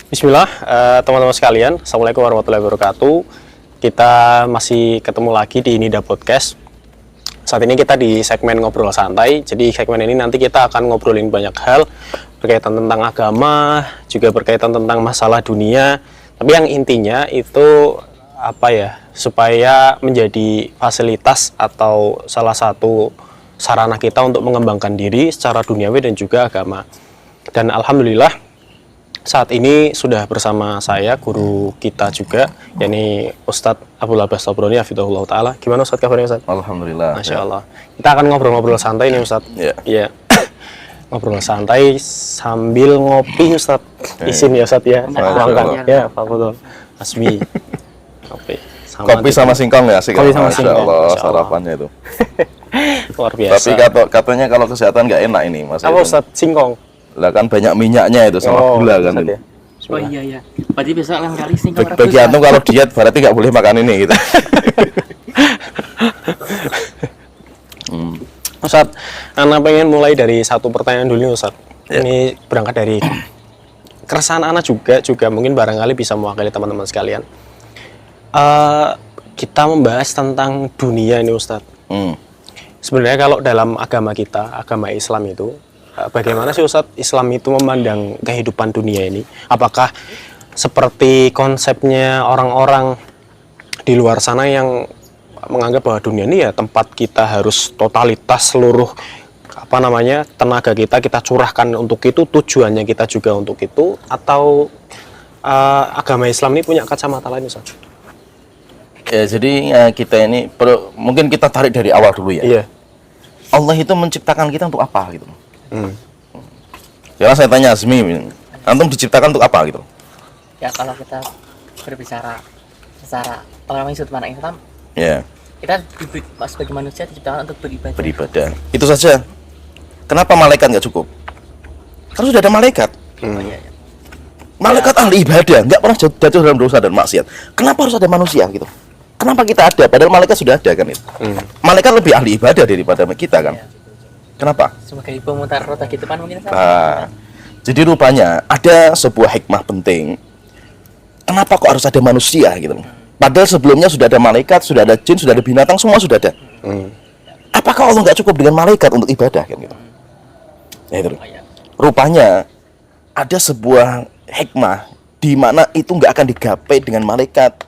Bismillah, teman-teman sekalian, Assalamualaikum warahmatullahi wabarakatuh. Kita masih ketemu lagi di Nida Podcast. Saat ini kita di segmen ngobrol santai. Jadi segmen ini nanti kita akan ngobrolin banyak hal berkaitan tentang agama, juga berkaitan tentang masalah dunia. Tapi yang intinya itu supaya menjadi fasilitas atau salah satu sarana kita untuk mengembangkan diri secara duniawi dan juga agama. Dan alhamdulillah saat ini sudah bersama saya guru kita juga, yakni Ustadz Abdul Abbas Tobroni hafizahullah ta'ala. Gimana Ustadz kabarnya Ustadz? Alhamdulillah. Masya Allah. Kita akan ngobrol-ngobrol santai nih Ustadz. Iya. Ngobrol santai sambil ngopi Ustadz. Izin ya Ustadz ya. Bangkan. Ya, Pak Betul. Asmi. Kopi sama singkong ya sih. Kopi sama singkong. Allah, sarapannya itu. Luar biasa. Tapi katanya kalau kesehatan nggak enak ini Mas. Apa Ustadz? Singkong? Lah kan banyak minyaknya itu sama gula kan itu. Ya. Oh iya. Berarti besok lain kali singkong rebus. Bagi antum kalau diet berarti nggak boleh makan ini gitu. Ustadz, Ana pengen mulai dari satu pertanyaan dulu Ustadz. Ini berangkat dari keresahan Ana juga mungkin barangkali bisa mewakili teman-teman sekalian. Kita membahas tentang dunia ini Ustadz. Sebenarnya kalau dalam agama kita, agama Islam itu, bagaimana sih Ustadz Islam itu memandang kehidupan dunia ini? Apakah seperti konsepnya orang-orang di luar sana yang menganggap bahwa dunia ini ya tempat kita harus totalitas seluruh tenaga kita curahkan untuk itu, tujuannya kita juga untuk itu, atau agama Islam ini punya kacamata lain Ustadz? Ya jadi kita ini mungkin kita tarik dari awal dulu ya. Iya. Allah itu menciptakan kita untuk apa gitu. Karena saya tanya Azmi, antum diciptakan untuk apa gitu? Ya kalau kita berbicara secara orang sudut pandang Islam, Ya. kita sebagai manusia diciptakan untuk beribadah. Beribadah. Itu saja. Kenapa malaikat nggak cukup? Kan sudah ada malaikat. Iya. Malaikat ahli ibadah, nggak pernah jatuh dalam dosa dan maksiat. Kenapa harus ada manusia gitu? Kenapa kita ada? Padahal malaikat sudah ada kan itu. Malaikat lebih ahli ibadah daripada kita kan. Ya. Kenapa? Sebagai pemutar roda kehidupan mungkin sama. Nah, jadi rupanya ada sebuah hikmah penting. Kenapa kok harus ada manusia gitu? Padahal sebelumnya sudah ada malaikat, sudah ada jin, sudah ada binatang, semua sudah ada. Apakah Allah nggak cukup dengan malaikat untuk ibadah kan gitu? Ya itu. Rupanya ada sebuah hikmah di mana itu nggak akan digapai dengan malaikat,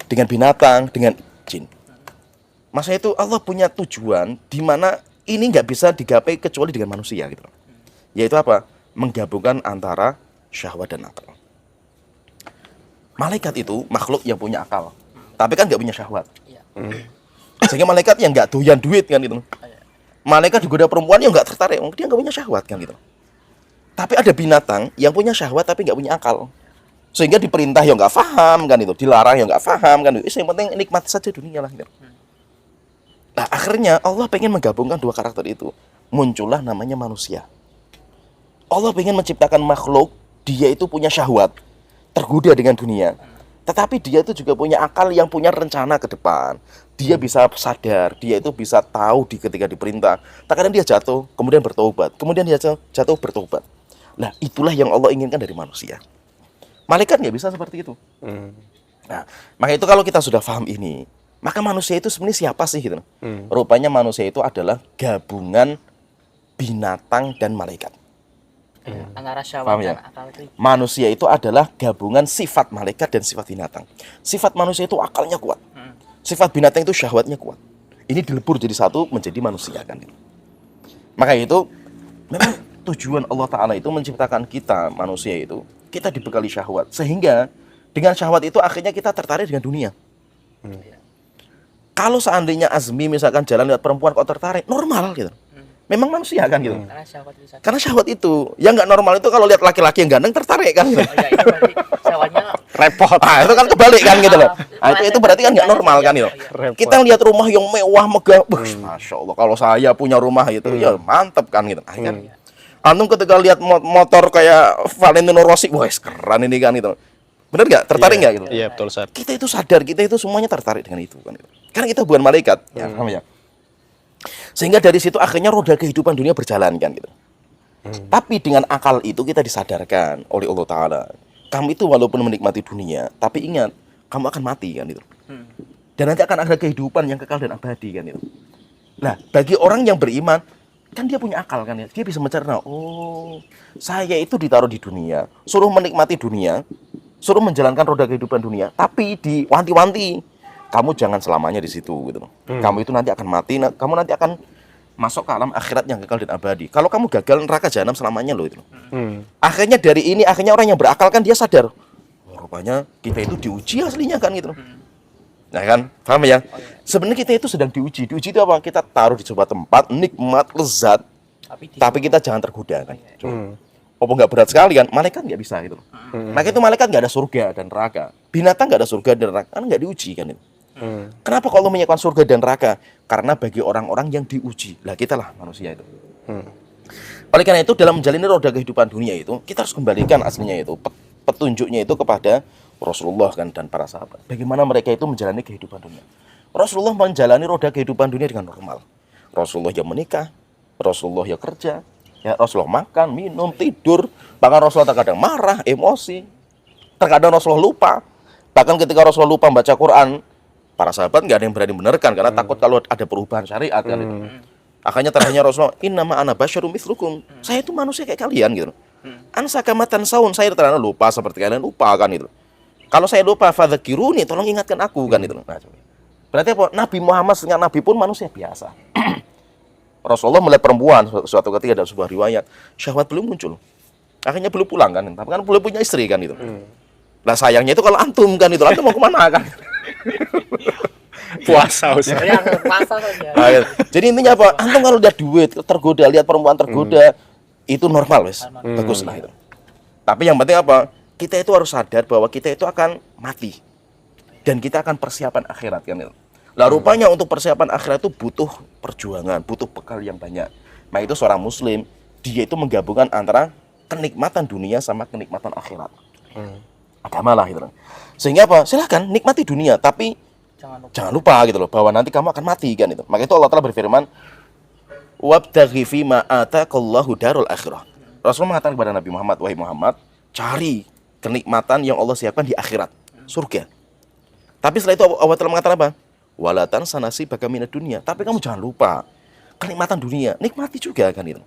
dengan binatang, dengan jin. Maksudnya itu Allah punya tujuan di mana ini nggak bisa digapai kecuali dengan manusia gitu. Yaitu apa? Menggabungkan antara syahwat dan akal. Malaikat itu makhluk yang punya akal, tapi kan nggak punya syahwat. Sehingga malaikat yang nggak doyan duit kan gitu. Malaikat digoda perempuan yang nggak tertarik, dia nggak punya syahwat kan gitu. Tapi ada binatang yang punya syahwat tapi nggak punya akal, sehingga diperintah yang nggak paham kan itu, dilarang yang nggak paham kan itu. Yang penting nikmati saja dunia lah gitu. Nah, akhirnya Allah pengen menggabungkan dua karakter itu. Muncullah namanya manusia. Allah pengen menciptakan makhluk, dia itu punya syahwat, tergoda dengan dunia. Tetapi dia itu juga punya akal yang punya rencana ke depan. Dia bisa sadar, dia itu bisa tahu ketika diperintah. Terkadang dia jatuh, kemudian bertobat. Kemudian dia jatuh bertobat. Nah, itulah yang Allah inginkan dari manusia. Malaikat nggak bisa seperti itu. Nah, maka itu kalau kita sudah paham ini, maka manusia itu sebenarnya siapa sih gitu? Rupanya manusia itu adalah gabungan binatang dan malaikat. Antara syahwat dan akal itu. Manusia itu adalah gabungan sifat malaikat dan sifat binatang. Sifat manusia itu akalnya kuat. Sifat binatang itu syahwatnya kuat. Ini dilebur jadi satu menjadi manusia kan. Maka itu memang tujuan Allah Ta'ala itu menciptakan kita manusia itu, kita dibekali syahwat. Sehingga dengan syahwat itu akhirnya kita tertarik dengan dunia. Kalau seandainya Azmi misalkan jalan lihat perempuan kok tertarik, normal gitu. Memang manusia kan gitu. Karena syahwat itu. Yang nggak normal itu kalau lihat laki-laki yang ganteng tertarik kan gitu. Oh iya, itu berarti syahwatnya Repot. Ah, itu kan kebalik kan gitu loh. Nah, itu berarti kan nggak normal kan gitu. Kita lihat rumah yang mewah megah, masya Allah. Kalau saya punya rumah itu, ya mantep kan gitu. Kan? Antum ketika lihat motor kayak Valentino Rossi, wah keren ini kan gitu. Bener nggak? Tertarik nggak gitu? Iya betul Ustaz. Kita itu sadar, kita itu semuanya tertarik dengan itu kan. Karena kita bukan malaikat, ya, paham ya? Sehingga dari situ akhirnya roda kehidupan dunia berjalan kan gitu. Tapi dengan akal itu kita disadarkan oleh Allah Ta'ala kamu itu walaupun menikmati dunia, tapi ingat, kamu akan mati kan itu. Dan nanti akan ada kehidupan yang kekal dan abadi kan itu. Nah, bagi orang yang beriman, kan dia punya akal kan ya. Dia bisa mencerna, oh, saya itu ditaruh di dunia, suruh menikmati dunia, suruh menjalankan roda kehidupan dunia, tapi diwanti-wanti, kamu jangan selamanya di situ gitu. Kamu itu nanti akan mati, kamu nanti akan masuk ke alam akhirat yang kekal dan abadi. Kalau kamu gagal, neraka jahanam selamanya loh itu. Akhirnya dari ini, akhirnya orang yang berakal kan dia sadar, oh, rupanya kita itu diuji aslinya kan gitu. Nah kan, paham ya? Sebenarnya kita itu sedang diuji. Diuji itu apa? Kita taruh di sebuah tempat, nikmat, lezat, tapi kita jangan tergoda kan. Apa nggak berat sekali kan? Malaikat nggak bisa gitu. Maka itu malaikat nggak ada surga dan neraka. Binatang nggak ada surga dan neraka, kan nggak diuji kan itu. Kenapa kalau menyiapkan surga dan neraka? Karena bagi orang-orang yang diuji. Lah kita lah manusia itu. Oleh karena itu dalam menjalani roda kehidupan dunia itu, kita harus kembalikan aslinya itu, petunjuknya itu kepada Rasulullah kan dan para sahabat. Bagaimana mereka itu menjalani kehidupan dunia. Rasulullah menjalani roda kehidupan dunia dengan normal. Rasulullah ya menikah, Rasulullah ya kerja, ya Rasulullah makan, minum, tidur. Bahkan Rasulullah terkadang marah, emosi. Terkadang Rasulullah lupa. Bahkan ketika Rasulullah lupa membaca Quran, para sahabat nggak ada yang berani benarkan karena takut kalau ada perubahan syariat kan itu. Akhirnya terakhirnya Rasulullah, innama ana basyarum mithlukum. Saya itu manusia kayak kalian gitu. Ansa kamatan saun, saya terkadang lupa seperti kalian lupa kan itu. Kalau saya lupa, fadzakiruni, tolong ingatkan aku kan itu. Nah, berarti apa? Nabi Muhammad setengah Nabi pun manusia biasa. Rasulullah melihat perempuan suatu ketika dalam sebuah riwayat, syahwat belum muncul. Akhirnya belum pulang kan, tapi kan belum punya istri kan itu. Nah sayangnya itu kalau antum kan itu, antum mau kemana kan? Puasa Ustaz. Ya, puasa saja. Nah, gitu. Jadi intinya apa? Antum kalau lihat duit tergoda, lihat perempuan tergoda, itu normal wes, bagus lah itu. Tapi yang penting apa? Kita itu harus sadar bahwa kita itu akan mati dan kita akan persiapan akhirat kan itu. Lah rupanya untuk persiapan akhirat itu butuh perjuangan, butuh bekal yang banyak. Nah itu seorang muslim, dia itu menggabungkan antara kenikmatan dunia sama kenikmatan akhirat. Agama lah gitu. Sehingga apa? Silahkan nikmati dunia, tapi jangan lupa gitu loh bahwa nanti kamu akan mati kan itu. Maka itu Allah Ta'ala berfirman, wabtaghi fima ataqallahu darul akhirah. Rasulullah mengatakan kepada Nabi Muhammad, wahai Muhammad, cari kenikmatan yang Allah siapkan di akhirat, surga. Tapi setelah itu Allah Ta'ala mengatakan apa? Walatan sanasi bagamina dunia. Tapi kamu jangan lupa kenikmatan dunia, nikmati juga kan itu.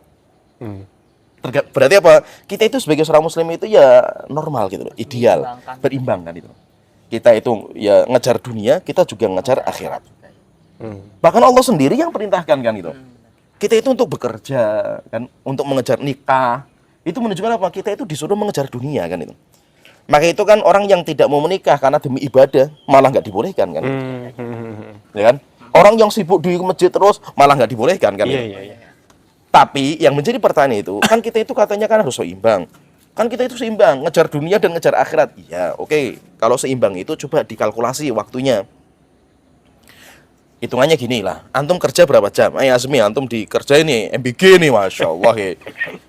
Berarti apa? Kita itu sebagai seorang muslim itu ya normal gitu loh, ideal, berimbang kan itu. Kita itu ya ngejar dunia, kita juga ngejar akhirat. Bahkan Allah sendiri yang perintahkan kan itu. Kita itu untuk bekerja kan, untuk mengejar nikah. Itu menunjukkan apa? Kita itu disuruh mengejar dunia kan itu. Maka itu kan orang yang tidak mau menikah karena demi ibadah malah nggak dibolehkan kan. Ya kan? Orang yang sibuk di masjid terus malah nggak dibolehkan kan. Iya. Tapi yang menjadi pertanyaan itu kan kita itu katanya kan harus seimbang. Kan kita itu seimbang, ngejar dunia dan ngejar akhirat. Iya, oke. Kalau seimbang itu coba dikalkulasi waktunya. Hitungannya gini lah, antum kerja berapa jam? Azmi, antum di kerja ini MBG nih, Masya Allah.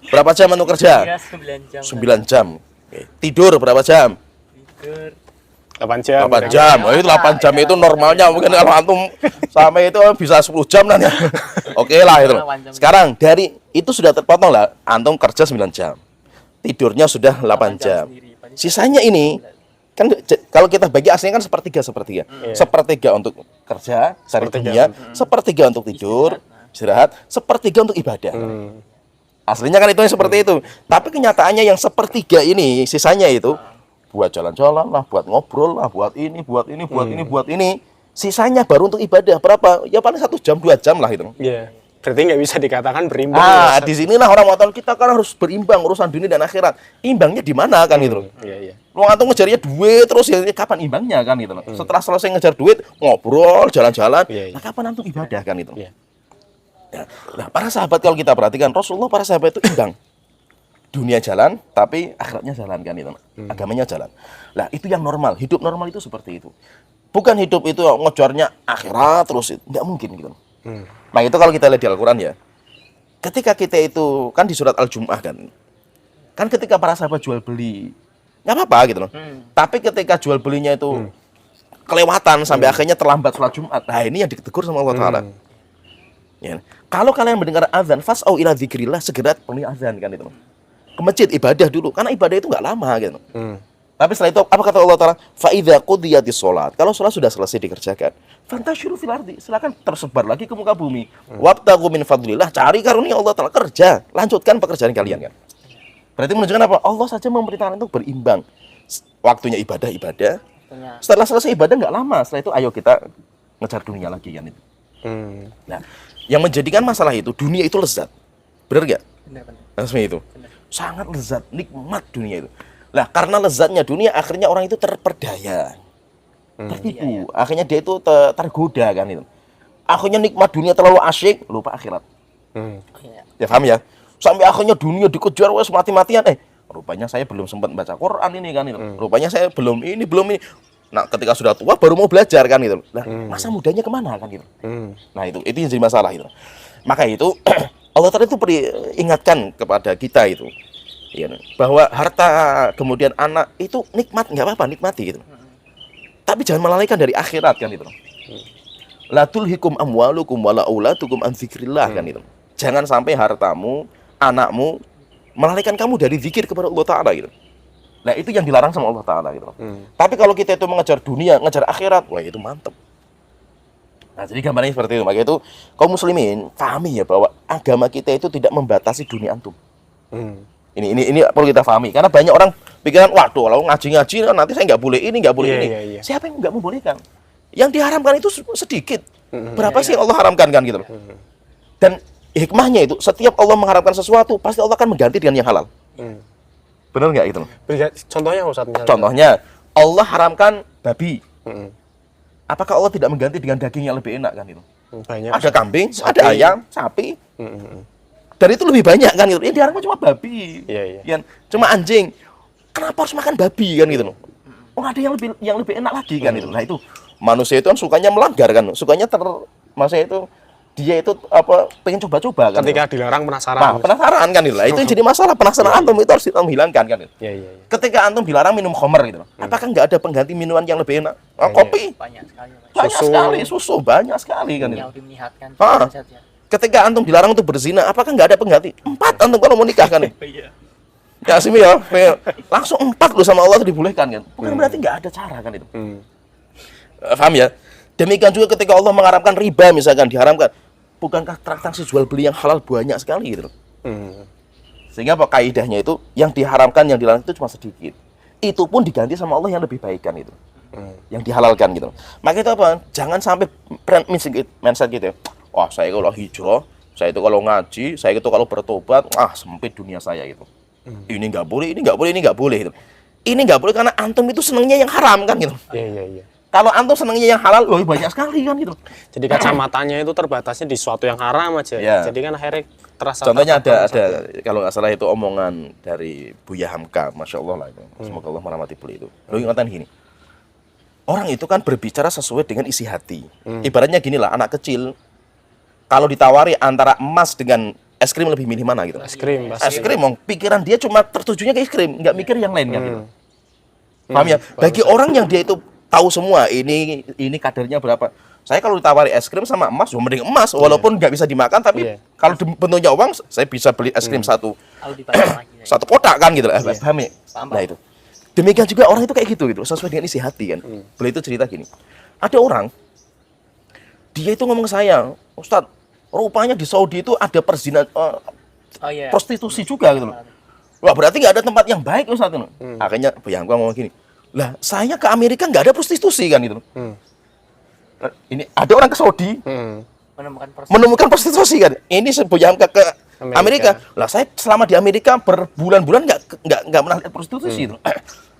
Berapa jam antum kerja? 9 jam. 9 jam. Tidur berapa jam? Tidur 8 jam. 8 jam. Oh, itu 8 jam itu normalnya. Mungkin kalau antum sampai itu bisa 10 jam nanti. Oke lah itu. Sekarang dari itu sudah terpotong lah. Antum kerja 9 jam. Tidurnya sudah 8 jam. Sisanya ini kan kalau kita bagi aslinya kan sepertiga. Sepertiga untuk kerja, cari dunia, sepertiga untuk tidur, istirahat, sepertiga untuk ibadah. Aslinya kan itu seperti itu. Tapi kenyataannya yang sepertiga ini, sisanya itu buat jalan-jalan lah, buat ngobrol lah, buat ini. Sisanya baru untuk ibadah. Berapa? Ya paling 1 jam, 2 jam lah itu. Iya. Berarti nggak bisa dikatakan berimbang. Ah, di sinilah orang mengatakan kita kan harus berimbang urusan dunia dan akhirat. Imbangnya di mana kan gitu. Iya. Lu antum ngejarnya duit terus ya kapan imbangnya kan gitu. Setelah selesai ngejar duit, ngobrol, jalan-jalan, nah kapan antum ibadah kan itu. Iya. Ya. Nah, para sahabat kalau kita perhatikan, Rasulullah para sahabat itu imbang. Dunia jalan, tapi akhiratnya jalan kan itu. Agamanya jalan. Nah, itu yang normal. Hidup normal itu seperti itu. Bukan hidup itu ngejarnya akhirat terus itu. Nggak mungkin gitu. Nah, itu kalau kita lihat di Al-Quran ya. Ketika kita itu, kan di surat Al-Jum'ah kan. Kan ketika para sahabat jual beli, nggak apa-apa gitu loh. Tapi ketika jual belinya itu kelewatan sampai akhirnya terlambat sholat Jumat. Nah, ini yang ditegur sama Allah Ta'ala. Ya. Kalau kalian mendengar azan, fas'au ila dzikrillah, segera penuhi azan kan itu. Ke masjid ibadah dulu, karena ibadah itu nggak lama gitu. Tapi setelah itu apa kata Allah Ta'ala? Fa idza qudiyatis shalat. Kalau salat sudah selesai dikerjakan, fantasyiru fil ardi. Silakan tersebar lagi ke muka bumi. Wabtaghu min fadlillah. Cari karunia Allah Ta'ala, kerja, lanjutkan pekerjaan kalian kan. Berarti menunjukkan apa? Allah saja memerintahkan untuk berimbang. Waktunya ibadah. Tentunya. Setelah selesai ibadah nggak lama. Setelah itu ayo kita ngejar dunia lagi kan itu. Nah, yang menjadikan masalah itu dunia itu lezat. Benar nggak? Benar-benar. Langsung itu. Sangat lezat, nikmat dunia itu. Lah, karena lezatnya dunia, akhirnya orang itu terperdaya, tertipu. Akhirnya dia itu tergoda kan itu. Akhirnya nikmat dunia terlalu asyik, lupa akhirat. Iya. Ya paham ya? Sampai akhirnya dunia dikejar wes mati-matian. Rupanya saya belum sempat baca Quran ini kan itu. Rupanya saya belum ini. Nah, ketika sudah tua baru mau belajar kan itu. Lah, masa mudanya kemana kan gitu. Nah, itu yang jadi masalah itu. Maka itu Allah Ta'ala itu ingatkan kepada kita itu. Ya, bahwa harta kemudian anak itu nikmat, nggak apa-apa, nikmati gitu. Tapi jangan melalaikan dari akhirat kan itu. La tulhikum amwalukum wala auladukum an dzikrillah kan itu. Jangan sampai hartamu, anakmu melalaikan kamu dari zikir kepada Allah Ta'ala gitu. Nah, itu yang dilarang sama Allah Ta'ala gitu. Tapi kalau kita itu mengejar dunia, ngejar akhirat, wah itu mantep. Nah, jadi gambarnya seperti itu. Maka itu kaum muslimin pahami ya bahwa agama kita itu tidak membatasi dunia antum. Ini perlu kita pahami karena banyak orang pikiran, waduh kalau ngaji nanti saya nggak boleh ini, nggak boleh ini. Iya. Siapa yang nggak membolehkan? Yang diharamkan itu sedikit. Berapa sih yang Allah haramkan kan gitu loh. Dan hikmahnya itu setiap Allah mengharamkan sesuatu pasti Allah akan mengganti dengan yang halal. Benar nggak itu? Contohnya Ustaz, misalnya. Contohnya Allah haramkan babi. Apakah Allah tidak mengganti dengan daging yang lebih enak kan itu? Banyak. Ada kambing, Sapi. ada ayam, sapi. Dan itu lebih banyak kan gitu. Yang diharamkan cuma babi. Iya. Kan? Cuma anjing. Kenapa harus makan babi kan gitu loh? Oh, ada yang lebih enak lagi kan itu. Nah, itu manusia itu kan sukanya melanggar kan. Sukanya maksudnya itu dia itu pengen coba-coba kan. Ketika dilarang penasaran. Nah, penasaran kan itu. Lah, itu yang jadi masalah. Penasaran antum itu harus hilangkan kan. Iya. Ketika antum dilarang minum khamr gitu loh. Apakah nggak ada pengganti minuman yang lebih enak? Kopi. Banyak sekali. Banyak Susu. sekali, susu banyak sekali kan itu. Yang lebih menyehatkan. Ah. Sehat ya. Ketika antum dilarang untuk berzina, apakah nggak ada pengganti? 4 antum kalau mau nikah kan? Iya. Ya sih ya, langsung 4 loh sama Allah dibolehkan kan? Bukan berarti nggak ada cara kan itu. Paham ya? Demikian juga ketika Allah mengharamkan riba misalkan diharamkan, bukankah transaksi jual beli yang halal banyak sekali gitu? Sehingga apa kaidahnya itu yang diharamkan yang dilarang itu cuma sedikit. Itu pun diganti sama Allah yang lebih baik kan itu. Yang dihalalkan gitu. Maka itu apa? Jangan sampai mindset gitu ya. Wah, saya kalau hijrah, saya itu kalau ngaji, saya itu kalau bertobat, sempit dunia saya gitu. Ini nggak boleh, ini nggak boleh, ini nggak boleh gitu. Ini nggak boleh karena antum itu senangnya yang haram kan gitu. Iya. Kalau antum senangnya yang halal, loh banyak sekali kan gitu. Jadi kacamatanya itu terbatasnya di sesuatu yang haram aja. Iya. Jadi kan akhirnya terasa. Contohnya ada kalau nggak salah itu omongan dari Buya Hamka, masya Allah lah itu. Semoga Allah merahmati beliau itu. Lo ingatan gini, orang itu kan berbicara sesuai dengan isi hati. Ibaratnya gini lah, anak kecil kalau ditawari antara emas dengan es krim lebih milih mana gitu? Es krim, Es krim, pikiran dia cuma tertujunya ke es krim, nggak mikir yang lain kan gitu. Paham ya? Bagi orang yang dia itu tahu semua ini kadarnya berapa. Saya kalau ditawari es krim sama emas, mending emas walaupun nggak bisa dimakan, tapi kalau bentuknya uang, saya bisa beli es krim satu kotak kan gitu. Paham ya? Nah itu. Demikian juga orang itu kayak gitu sesuai dengan isi hati kan. Beliau itu cerita gini. Ada orang dia itu ngomong ke saya, Ustadz, rupanya di Saudi itu ada perzinahan prostitusi juga gitu loh. Wah, berarti nggak ada tempat yang baik Ustadz. Akhirnya yang gua ngomong gini, lah saya ke Amerika nggak ada prostitusi kan gitu. Ini ada orang ke Saudi menemukan prostitusi kan. Ini sebelum ke Amerika. Lah saya selama di Amerika berbulan-bulan nggak pernah lihat prostitusi itu.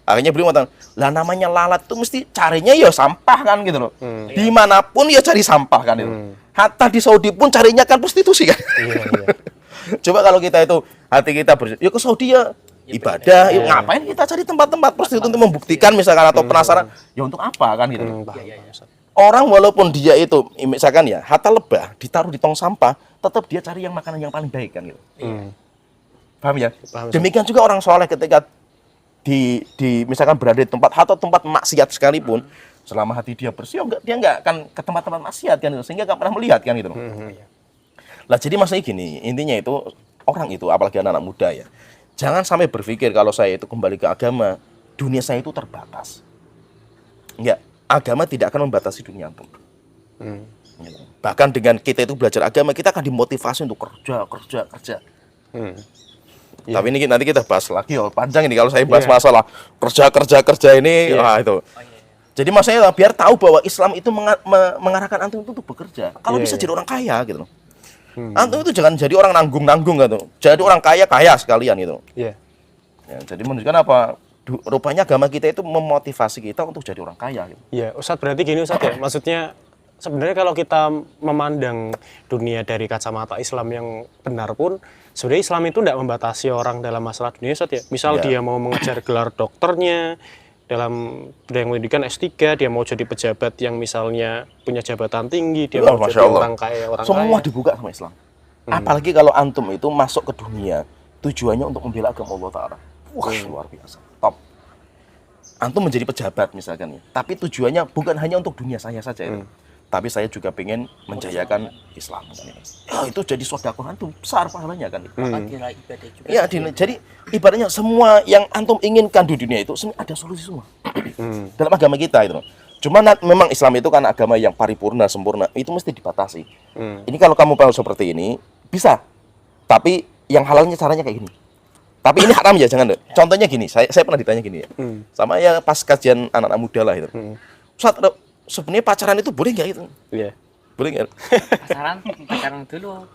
Akhirnya beliau mengatakan, lah namanya lalat tuh mesti carinya ya sampah kan gitu loh. Dimanapun ya cari sampah kan itu. Hatta di Saudi pun carinya kan prostitusi kan. Coba kalau kita itu hati kita ya ke Saudi ya ibadah, yuk ngapain kita cari tempat-tempat prostitusi untuk membuktikan misalkan atau penasaran, ya untuk apa kan gitu. Orang walaupun dia itu misalkan ya hatta lebah ditaruh di tong sampah, tetap dia cari yang makanan yang paling baik kan gitu. Paham ya? Demikian juga orang soleh ketika di misalkan berada di tempat atau tempat maksiat sekalipun, selama hati dia bersih, dia nggak akan ke tempat-tempat maksiat kan gitu, sehingga nggak pernah melihat kan gitu. Lah jadi maksudnya gini, intinya itu orang itu apalagi anak-anak muda ya, jangan sampai berpikir kalau saya itu kembali ke agama dunia saya itu terbatas. Enggak, agama tidak akan membatasi dunia antum. Bahkan dengan kita itu belajar agama, kita akan dimotivasi untuk kerja. Tapi ini nanti kita bahas lagi, panjang ini kalau saya bahas masalah kerja ini, itu. Jadi maksudnya biar tahu bahwa Islam itu mengarahkan antum untuk bekerja. Kalau bisa jadi orang kaya gitu loh. Antum itu jangan jadi orang nanggung gitu. Jadi orang kaya sekalian gitu. Iya. Ya, jadi menunjukkan apa? Rupanya agama kita itu memotivasi kita untuk jadi orang kaya gitu. Iya, Ustadz berarti gini Ustadz ya. Maksudnya sebenarnya kalau kita memandang dunia dari kacamata Islam yang benar pun, sebenarnya Islam itu tidak membatasi orang dalam masalah dunia Ustadz ya. Misal dia mau mengejar gelar dokternya, dalam bidang pendidikan S3, dia mau jadi pejabat yang misalnya punya jabatan tinggi, dia mau jadi orang kaya, semua dibuka sama Islam. Apalagi kalau antum itu masuk ke dunia, tujuannya untuk membela agama Allah Ta'ala. Wah, luar biasa, top. Antum menjadi pejabat misalkan ya, tapi tujuannya bukan hanya untuk dunia saya saja itu. Tapi saya juga pengen menjayakan Islam kan. Ya, itu jadi sedekah antum besar pahalanya kan. Ya, jadi ibaratnya semua yang antum inginkan di dunia itu ada solusi semua. Dalam agama kita itu. Cuma memang Islam itu kan agama yang paripurna, sempurna, itu mesti dibatasi. Ini kalau kamu mau seperti ini bisa. Tapi yang halalnya caranya kayak gini. Tapi ini haram ya, jangan. Contohnya gini, saya pernah ditanya gini ya. Sama ya pas kajian anak-anak muda lah itu. Ustaz, sebenarnya pacaran itu boleh nggak itu? Iya. Boleh nggak? Pacaran dulu.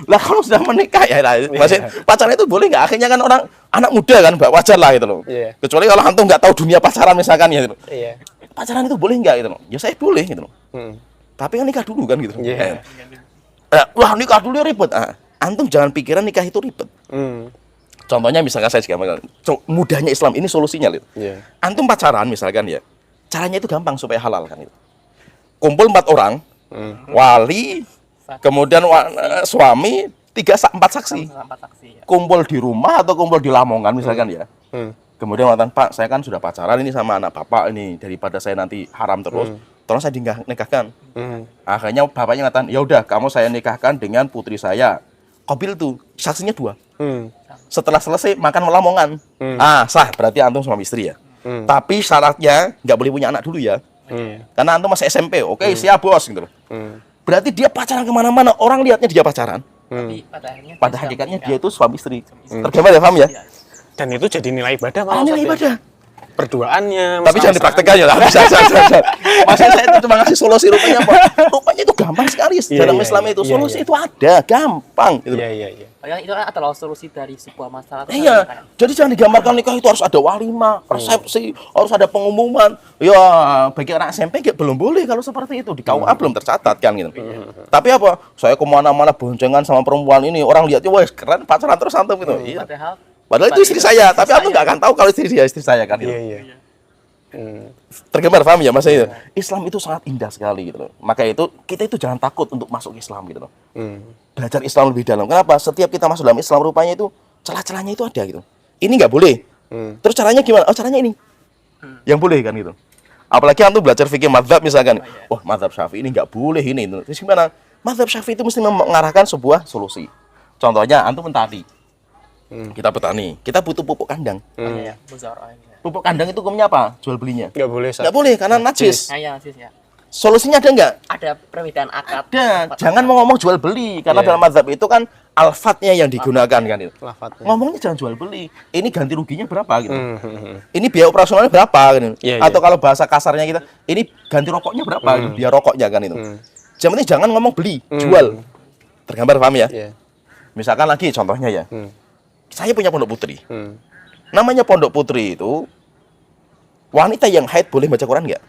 Lah kalau sudah menikah ya, maksudnya pacaran itu boleh nggak? Akhirnya kan orang anak muda kan, wajar lah gitu loh. Iya. Kecuali kalau antum nggak tahu dunia pacaran misalkan ya gitu. Iya. Pacaran itu boleh nggak gitu loh? Ya saya boleh gitu loh. Tapi kan nikah dulu kan gitu. Iya. Wah nikah dulu ribet. Antum jangan pikiran nikah itu ribet. Contohnya misalkan saya gambarkan, mudahnya Islam ini solusinya gitu. Antum pacaran misalkan ya, caranya itu gampang supaya halal kan itu. Kumpul 4 orang, wali, kemudian suami, 4 saksi. Kumpul di rumah atau kumpul di Lamongan misalkan ya. Kemudian mengatakan, Pak, saya kan sudah pacaran ini sama anak bapak ini, daripada saya nanti haram terus, tolong saya nikahkan. Akhirnya bapaknya mengatakan, ya udah, kamu saya nikahkan dengan putri saya. Qabil tuh saksinya 2. Setelah selesai makan Lamongan, sah, berarti antum suami istri ya. Tapi syaratnya nggak boleh punya anak dulu ya. Karena antum masih SMP, oke, siap bos gitu. Berarti dia pacaran kemana-mana, orang lihatnya dia pacaran. Tapi pada hakikatnya dia itu suami istri. Tergambar ya, paham ya? Dan itu jadi nilai ibadah malah. Nilai ibadah. Berduaannya. Tapi jangan dipraktekkan ya lah. Bisa. Maksudnya saya itu cuma ngasih solusi, rupanya apa? Rupanya itu gampang sekali. Dalam Islam itu solusi itu ada, gampang. Gitu. Iya. Itu kan adalah solusi dari sebuah masalah. Iya. Jadi jangan digambarkan nikah itu harus ada walimah, resepsi, harus ada pengumuman. Ya, bagi anak SMP belum boleh kalau seperti itu. Di KUA belum tercatat kan gitu. Tapi apa? Saya kemana-mana boncengan sama perempuan ini, orang lihatnya wah keren, pacaran terus antum gitu. Iya. Padahal itu istri saya, tapi antum nggak akan tahu kalau istri saya kan gitu. Iya. Tergambar, paham ya Mas? Islam itu sangat indah sekali gitu loh. Maka itu kita itu jangan takut untuk masuk Islam gitu loh. Belajar Islam lebih dalam. Kenapa? Setiap kita masuk dalam Islam rupanya itu celah-celahnya itu ada gitu. Ini nggak boleh. Terus caranya gimana? Oh caranya ini. Yang boleh kan gitu. Apalagi antum belajar fikih mazhab misalkan. Oh mazhab Syafi'i ini nggak boleh ini. Terus gimana? Mazhab Syafi'i itu mesti mengarahkan sebuah solusi. Contohnya antum mentani. Kita petani, kita butuh pupuk kandang. Pupuk kandang itu hukumnya apa? Jual belinya? Nggak boleh. Nggak boleh karena najis. Najis ya. Solusinya ada nggak? Ada perbedaan akad. Ada. Jangan mau ngomong jual beli karena dalam mazhab itu kan alfatnya yang digunakan kan itu. Ngomongnya jangan jual beli. Ini ganti ruginya berapa gitu. Ini biaya operasionalnya berapa gitu. Atau kalau bahasa kasarnya kita, ini ganti rokoknya berapa gitu. Biaya rokoknya kan itu. Jangan ngomong beli, jual. Tergambar, paham ya? Misalkan lagi contohnya ya. Saya punya pondok putri. Namanya pondok putri itu wanita yang haid boleh baca Quran nggak?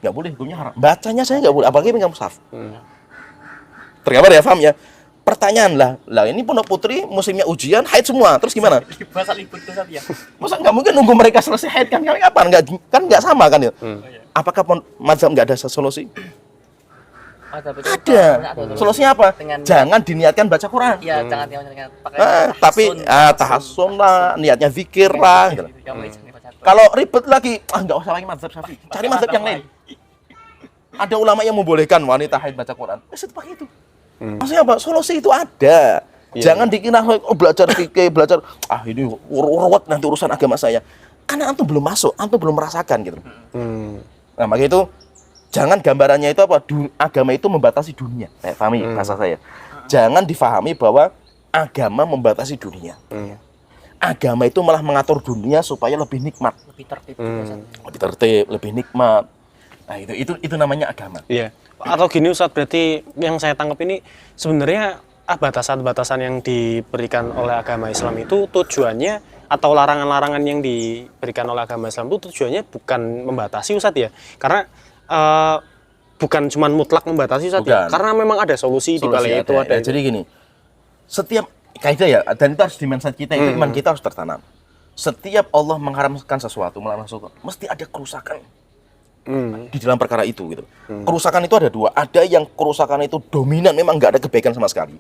Nggak boleh, hukumnya haram. Bacanya saya nggak boleh, apalagi pegang mushaf. Tergambar ya, paham ya? Pertanyaan lah ini pondok putri musimnya ujian haid semua, terus gimana? Masa nggak mungkin nunggu mereka selesai haid kan? Kapan? Nggak sama kan ya? Apakah mazhab nggak ada solusi? Ada. Solusinya apa? Jangan diniatkan baca Quran. Iya, jangan diniatkan pakai tapi tahassun lah, niatnya zikir lah. Gitu. Kalau ribet lagi, nggak usah lagi mazhab Syafi'i. Cari mazhab yang lain. Ada ulama yang membolehkan wanita haid baca Quran. Itu pakai itu. Maksudnya apa? Solusi itu ada. Jangan dikira belajar fikih, belajar ini ruwet nanti urusan agama saya. Karena antum belum masuk, antum belum merasakan gitu. Nah, maka itu jangan gambarannya itu apa? Agama itu membatasi dunia. Pahami bahasa saya. Jangan difahami bahwa agama membatasi dunia. Agama itu malah mengatur dunia supaya lebih nikmat, lebih tertib, lebih tertib, lebih nikmat. Nah, itu namanya agama. Iya. Atau gini Ustadz, berarti yang saya tangkap ini sebenarnya batasan-batasan yang diberikan oleh agama Islam itu tujuannya atau larangan-larangan yang diberikan oleh agama Islam itu tujuannya bukan membatasi Ustadz ya. Karena bukan cuma mutlak membatasi Ustadz ya. Karena memang ada solusi di balik itu ada. Jadi gini, setiap kaidah ya, dan itu harus di mindset kita, itu iman kita harus tertanam. Setiap Allah mengharamkan sesuatu, melarang sesuatu, mesti ada kerusakan di dalam perkara itu gitu. Kerusakan itu ada dua. Ada yang kerusakan itu dominan, memang nggak ada kebaikan sama sekali.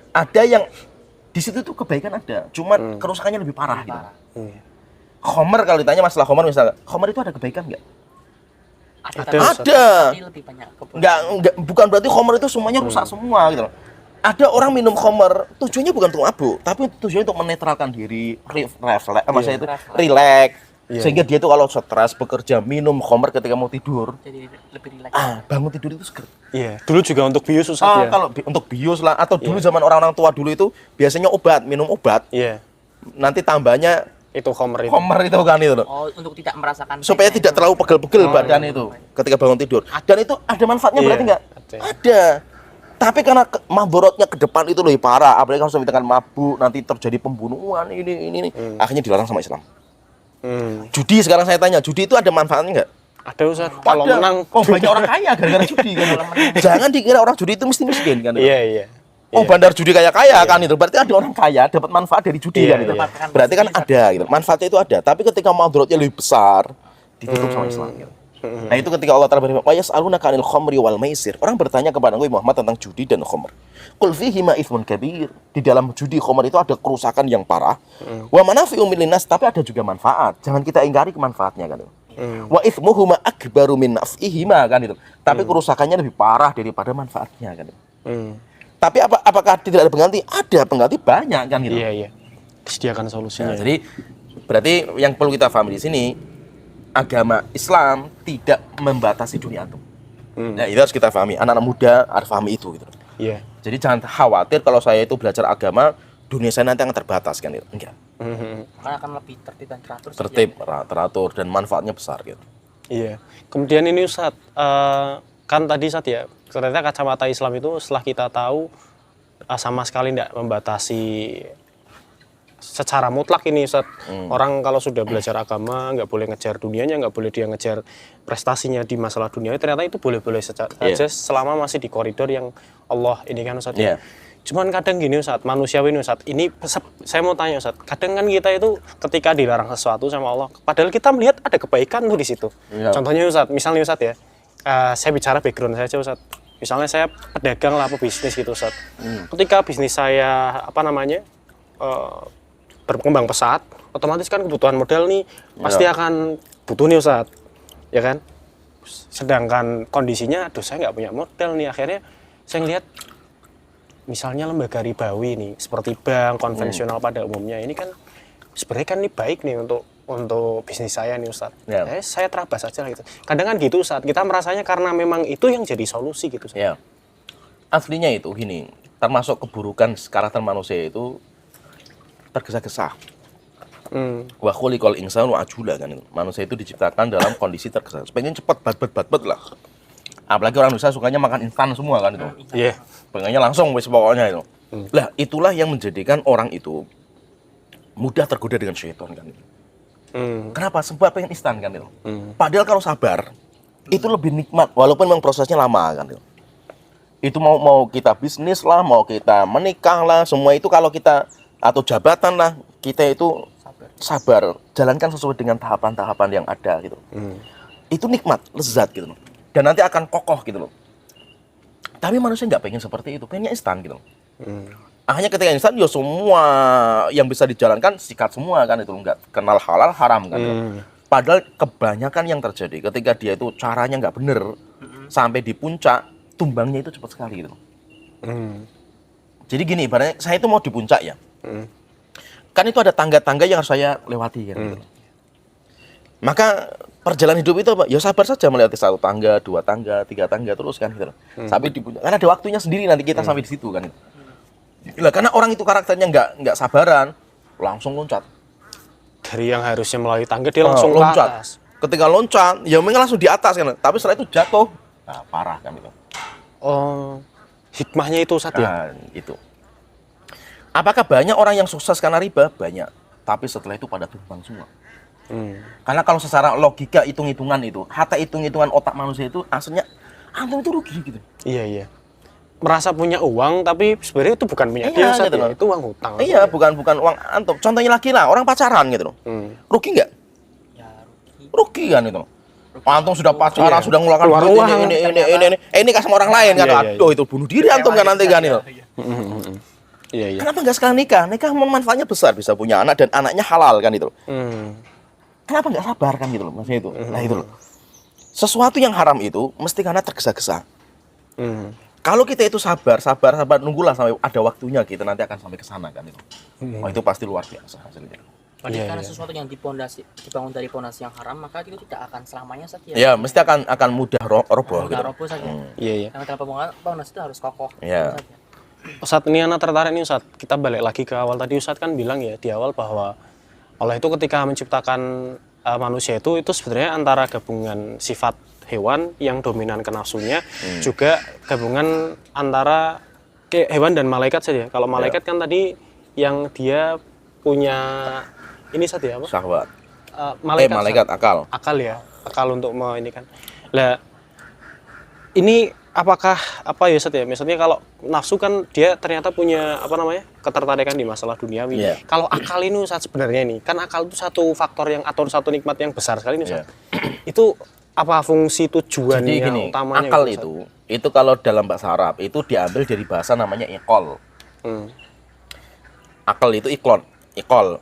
Ada yang di situ tuh kebaikan ada, cuman kerusakannya lebih parah gitu. Khomer, kalau ditanya masalah khomer misalnya, khomer itu ada kebaikan nggak? Ada. Nggak, bukan berarti khomer itu semuanya rusak semua gitu loh. Ada orang minum khamar tujuannya bukan untuk mabuk, tapi tujuannya untuk menetralkan diri, maksudnya itu relax. Sehingga dia itu kalau stres bekerja minum khamar ketika mau tidur, jadi lebih rileks. Bangun tidur itu seger. Iya, dulu juga untuk bius Ustaz ya. Kalau untuk bius lah, atau dulu zaman orang-orang tua dulu itu biasanya obat, minum obat. Iya. Nanti tambahnya itu khamar itu. Khamar itu kan itu loh. Oh, untuk tidak merasakan supaya tidak terlalu pegel-pegel badan itu ketika bangun tidur. Dan itu ada manfaatnya berarti enggak? Ada. Tapi karena madharatnya ke depan itu lebih parah, apalagi kalau sampai dengan mabuk, nanti terjadi pembunuhan ini. Akhirnya dilarang sama Islam. Judi, sekarang saya tanya, judi itu ada manfaatnya enggak? Ada Ustaz. Kalau menang, banyak orang kaya gara-gara judi kan. Jangan dikira orang judi itu mesti miskin kan. Iya. Bandar judi kaya-kaya kan itu. Berarti ada orang kaya dapat manfaat dari judi kan itu. Berarti kan ada gitu. Manfaatnya itu ada, tapi ketika madharatnya lebih besar, ditutup sama Islam gitu. Nah, itu ketika Allah Ta'ala berfirman, "Wa yas'alunaka 'anil khamri wal maisir." Orang bertanya kepada Nabi Muhammad tentang judi dan khamr. Qul fihi ma itsmun kabir. Di dalam judi khamr itu ada kerusakan yang parah. Wa manafi'u linnas, tapi ada juga manfaat. Jangan kita ingkari kemanfaatnya kan itu. Wa itsmuhuma akbaru min naf'ihima kan itu. Tapi kerusakannya lebih parah daripada manfaatnya kan itu. Tapi apakah tidak ada pengganti? Ada pengganti banyak kan gitu. Iya. Disediakan solusinya. Nah, jadi berarti yang perlu kita pahami di sini, agama Islam tidak membatasi dunia antum. Nah, itu harus kita pahami. Anak-anak muda harus pahami itu gitu. Iya. Jadi jangan khawatir kalau saya itu belajar agama, dunia saya nanti akan terbatas kan gitu. Enggak. Karena akan lebih tertib dan teratur. Teratur dan manfaatnya besar gitu. Iya. Kemudian ini Ustaz, kan tadi Ustaz ya, ternyata kacamata Islam itu setelah kita tahu sama sekali tidak membatasi secara mutlak ini Ustaz. Orang kalau sudah belajar agama nggak boleh ngejar dunianya, nggak boleh dia ngejar prestasinya di masalah dunia, ternyata itu boleh-boleh saja selama masih di koridor yang Allah ini kan Ustaz. Cuman kadang gini Ustaz, manusiawi ini Ustaz, ini saya mau tanya Ustaz, kadang kan kita itu ketika dilarang sesuatu sama Allah, padahal kita melihat ada kebaikan tuh di situ. Contohnya Ustaz, misalnya Ustaz ya, saya bicara background saja Ustaz. Misalnya saya pedagang lah, pebisnis gitu Ustaz. Ketika bisnis saya berkembang pesat, otomatis kan kebutuhan modal nih pasti akan butuh nih Ustaz, ya kan? Sedangkan kondisinya, aduh saya nggak punya modal nih, akhirnya saya ngelihat misalnya lembaga ribawi nih, seperti bank konvensional pada umumnya, ini kan sebenarnya kan ini baik nih untuk bisnis saya nih Ustaz. Saya terabas aja gitu. Kadang kan gitu Ustaz, kita merasanya karena memang itu yang jadi solusi gitu Ustaz. Aslinya itu gini, termasuk keburukan karakter manusia itu tergesa-gesa. Wa khuliqal insanu ajula kan itu. Manusia itu diciptakan dalam kondisi tergesa-gesa. Pengen cepat bat lah. Apalagi orang Indonesia sukanya makan instan semua kan itu. Pengennya langsung wis pokoknya itu. Lah, itulah yang menjadikan orang itu mudah tergoda dengan syaitan kan itu. Kenapa? Sebab pengen instan kan itu. Padahal kalau sabar itu lebih nikmat walaupun memang prosesnya lama kan itu. Itu mau kita bisnis lah, mau kita menikah lah, semua itu kalau kita atau jabatan lah, kita itu sabar, jalankan sesuai dengan tahapan-tahapan yang ada gitu. Itu nikmat, lezat gitu loh. Dan nanti akan kokoh gitu loh. Tapi manusia nggak pengen seperti itu, pengennya instan gitu loh. Akhirnya ketika instan, ya semua yang bisa dijalankan sikat semua kan itu, nggak kenal halal haram kan. Padahal kebanyakan yang terjadi ketika dia itu caranya nggak bener, sampai di puncak tumbangnya itu cepat sekali gitu. Jadi gini, ibaratnya saya itu mau di puncak ya. Kan itu ada tangga-tangga yang harus saya lewati kan. Gitu. Maka perjalanan hidup itu apa? Ya sabar saja melewati 1 tangga, 2 tangga, 3 tangga terus kan gitu. Sampai di puncak. Karena ada waktunya sendiri nanti kita sampai di situ kan. Lah karena orang itu karakternya nggak sabaran, langsung loncat. Dari yang harusnya melalui tangga dia langsung ke loncat. atas. Ketika loncat, ya memang langsung di atas kan. Tapi setelah itu jatuh, nah parah kan itu. Oh, hikmahnya itu Ustaz ya? Nah, itu. Apakah banyak orang yang sukses karena riba? Banyak. Tapi setelah itu pada tumbang semua. Karena kalau secara logika hitung-hitungan itu, hatta hitung-hitungan otak manusia itu aslinya antum itu rugi gitu. Iya, iya. Merasa punya uang tapi sebenarnya itu bukan punya Iya, dia Ustaz gitu ya? loh. Itu uang hutang. Iya, bukan uang antum. Contohnya lagi lah, orang pacaran gitu loh. Rugi nggak? Ya rugi. Rugi kan itu. Antum sudah pacaran, Iya. sudah ngeluarkan Keluar duit uang, ini nikah sama orang lain kan. Iya, iya, Aduh, itu bunuh diri antum kan nanti kan itu. Iya, iya. Kenapa nggak sekalian nikah? Nikah manfaatnya besar, bisa punya anak dan anaknya halal kan itu. Kenapa nggak sabar kan gitu loh, maksudnya itu. Nah itu loh. Sesuatu yang haram itu mesti karena tergesa-gesa. Kalau kita itu sabar, nunggulah sampai ada waktunya kita nanti akan sampai ke sana kan itu. Oh, itu pasti luar biasa hasilnya. Padahal Iya, karena iya. sesuatu yang dibangun dari pondasi yang haram, maka itu tidak akan selamanya saja. Ya, mesti akan mudah roboh gitu. Mudah roboh saja. Iya, iya. Karena tanpa pondasi itu harus kokoh. Iya. Itu saja. Ustadz, ini anak tertarik nih Ustadz. Kita balik lagi ke awal tadi Ustadz kan bilang ya di awal bahwa Allah itu ketika menciptakan manusia itu sebenarnya antara gabungan sifat hewan yang dominan ke nafsunya juga gabungan antara hewan dan malaikat saja. Kalau malaikat kan tadi yang dia punya ini saja apa? Syahwat. Malaikat akal. akal ya, akal untuk ini kan. Lah ini apakah apa ya Ustaz ya? Misalnya kalau nafsu kan dia ternyata punya apa namanya? Ketertarikan di masalah duniawi. Iya. Kalau akal ini Ustaz sebenarnya ini kan akal itu satu faktor yang atau satu nikmat yang besar sekali nih Ustaz. Itu apa fungsi tujuannya Jadi gini, utamanya akal gitu, Ustaz? itu kalau dalam bahasa Arab itu diambil dari bahasa namanya iqol. Akal itu iqol.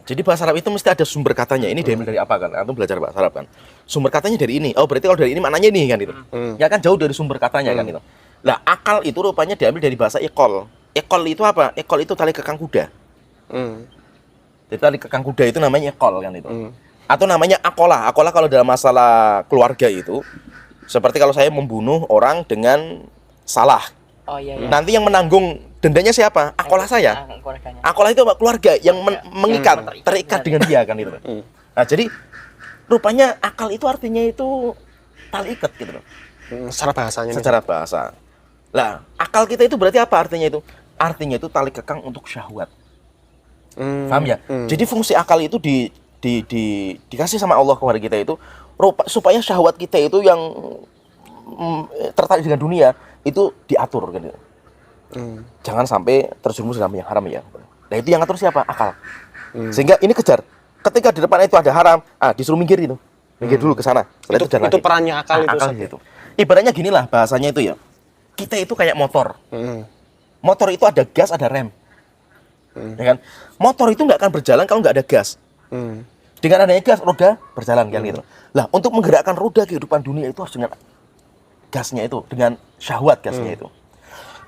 Jadi bahasa Arab itu mesti ada sumber katanya. Ini diambil dari apa kan? Antum belajar bahasa Arab kan. Sumber katanya dari ini. Oh, berarti kalau dari ini maknanya ini kan itu. Ya kan jauh dari sumber katanya kan itu. Lah, akal itu rupanya diambil dari bahasa iqol. Iqol itu apa? Iqol itu tali kekang kuda. Jadi tali kekang kuda itu namanya iqol kan itu. Atau namanya akola. Akola kalau dalam masalah keluarga itu seperti kalau saya membunuh orang dengan salah. Oh iya, iya. Nanti yang menanggung dendanya siapa? Akola saya. Keluarganya. Akola itu apa? Keluarga yang mengikat, Terikat. terikat dengan dia kan itu. Nah, jadi rupanya akal itu artinya itu tali ikat gitu loh. Secara bahasanya nih. Secara bahasa. Lah, akal kita itu berarti apa artinya itu? Artinya itu tali kekang untuk syahwat. Paham ya? Jadi fungsi akal itu dikasih sama Allah kepada kita itu supaya syahwat kita itu yang tertarik dengan dunia itu diatur kan gitu. Jangan sampai terjerumus dalam yang haram ya. Nah, itu yang ngatur siapa? Akal. Sehingga ini kejar. Ketika di depan itu ada haram, disuruh minggir itu. Minggir dulu ke sana. Setelah jalan Itu lagi. perannya akal itu Akal Ustaz, ya? itu. Ibaratnya gini lah bahasanya itu ya. Kita itu kayak motor. Motor itu ada gas, ada rem. Ya kan? Motor itu nggak akan berjalan kalau nggak ada gas. Dengan adanya gas, roda berjalan kan gitu. Lah, untuk menggerakkan roda kehidupan dunia itu harus dengan gasnya itu, dengan syahwat gasnya itu.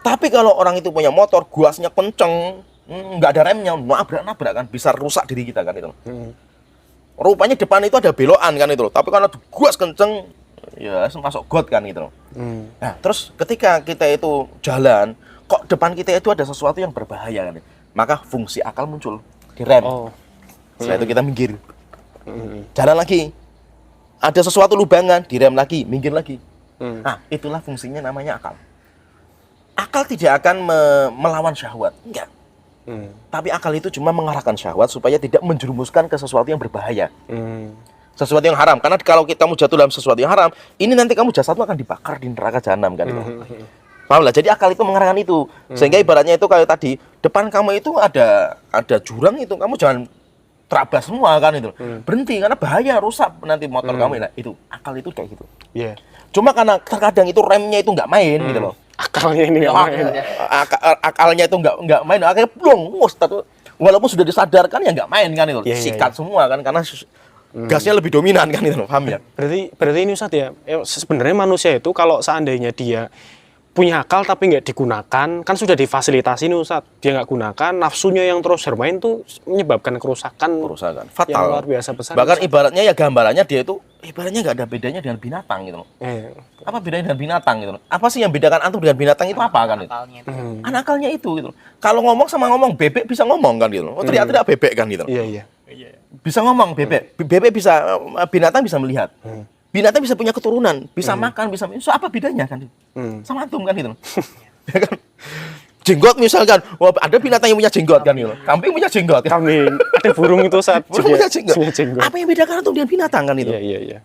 Tapi kalau orang itu punya motor, gasnya kenceng, nggak ada remnya, nabrak kan, bisa rusak diri kita kan itu. Rupanya depan itu ada belokan kan itu. Tapi karena gas kenceng, ya masuk got kan gitu. Nah, terus ketika kita itu jalan, kok depan kita itu ada sesuatu yang berbahaya kan. Maka fungsi akal muncul, direm. Setelah itu kita minggir. Jalan lagi. Ada sesuatu lubangan, direm lagi, minggir lagi. Nah, itulah fungsinya namanya akal. Akal tidak akan melawan syahwat, enggak. Tapi akal itu cuma mengarahkan syahwat supaya tidak menjerumuskan ke sesuatu yang berbahaya. Sesuatu yang haram. Karena kalau kamu jatuh dalam sesuatu yang haram, ini nanti kamu jasadmu akan dibakar di neraka jahanam kan. Paham lah? Jadi akal itu mengarahkan itu. Sehingga ibaratnya itu kayak tadi, depan kamu itu ada jurang itu, kamu jangan terabas semua kan itu. Berhenti karena bahaya, rusak nanti motor kamu. Nah, itu akal itu kayak gitu. Iya. Cuma karena terkadang itu remnya itu nggak main gitu loh. Akalnya ini nggak main. Akalnya itu nggak main, akhirnya plong, walaupun sudah disadarkan ya nggak main kan itu. Iya, iya, Sikat semua kan karena gasnya lebih dominan kan itu, paham ya? Berarti ini Ustaz ya, sebenarnya manusia itu kalau seandainya dia punya akal tapi nggak digunakan, kan sudah difasilitasi nih Ustaz, dia nggak gunakan, nafsunya yang terus bermain tuh menyebabkan kerusakan Kerusakan yang fatal. luar biasa besar. Bahkan Ustaz. ibaratnya ya gambarannya dia itu ibaratnya nggak ada bedanya dengan binatang gitu loh. Apa bedanya dengan binatang gitu loh? Apa sih yang bedakan antum dengan binatang itu apa kan itu? Akalnya itu. Akalnya itu gitu loh. Kalau ngomong sama ngomong bebek bisa ngomong kan gitu loh. Oh, teriak-teriak bebek kan gitu loh. Iya. Bisa ngomong bebek. Bebek bisa, binatang bisa melihat. Binatang bisa punya keturunan, bisa makan, bisa. So, apa bedanya kan? Sama antum kan gitu. Ya kan? Jenggot misalkan, wah ada binatang yang punya jenggot kan gitu. Kambing punya jenggot. Kan? Kami ada burung itu saat Burung punya jenggot. punya jenggot. Apa yang bedakan antum dengan binatang kan itu? Iya.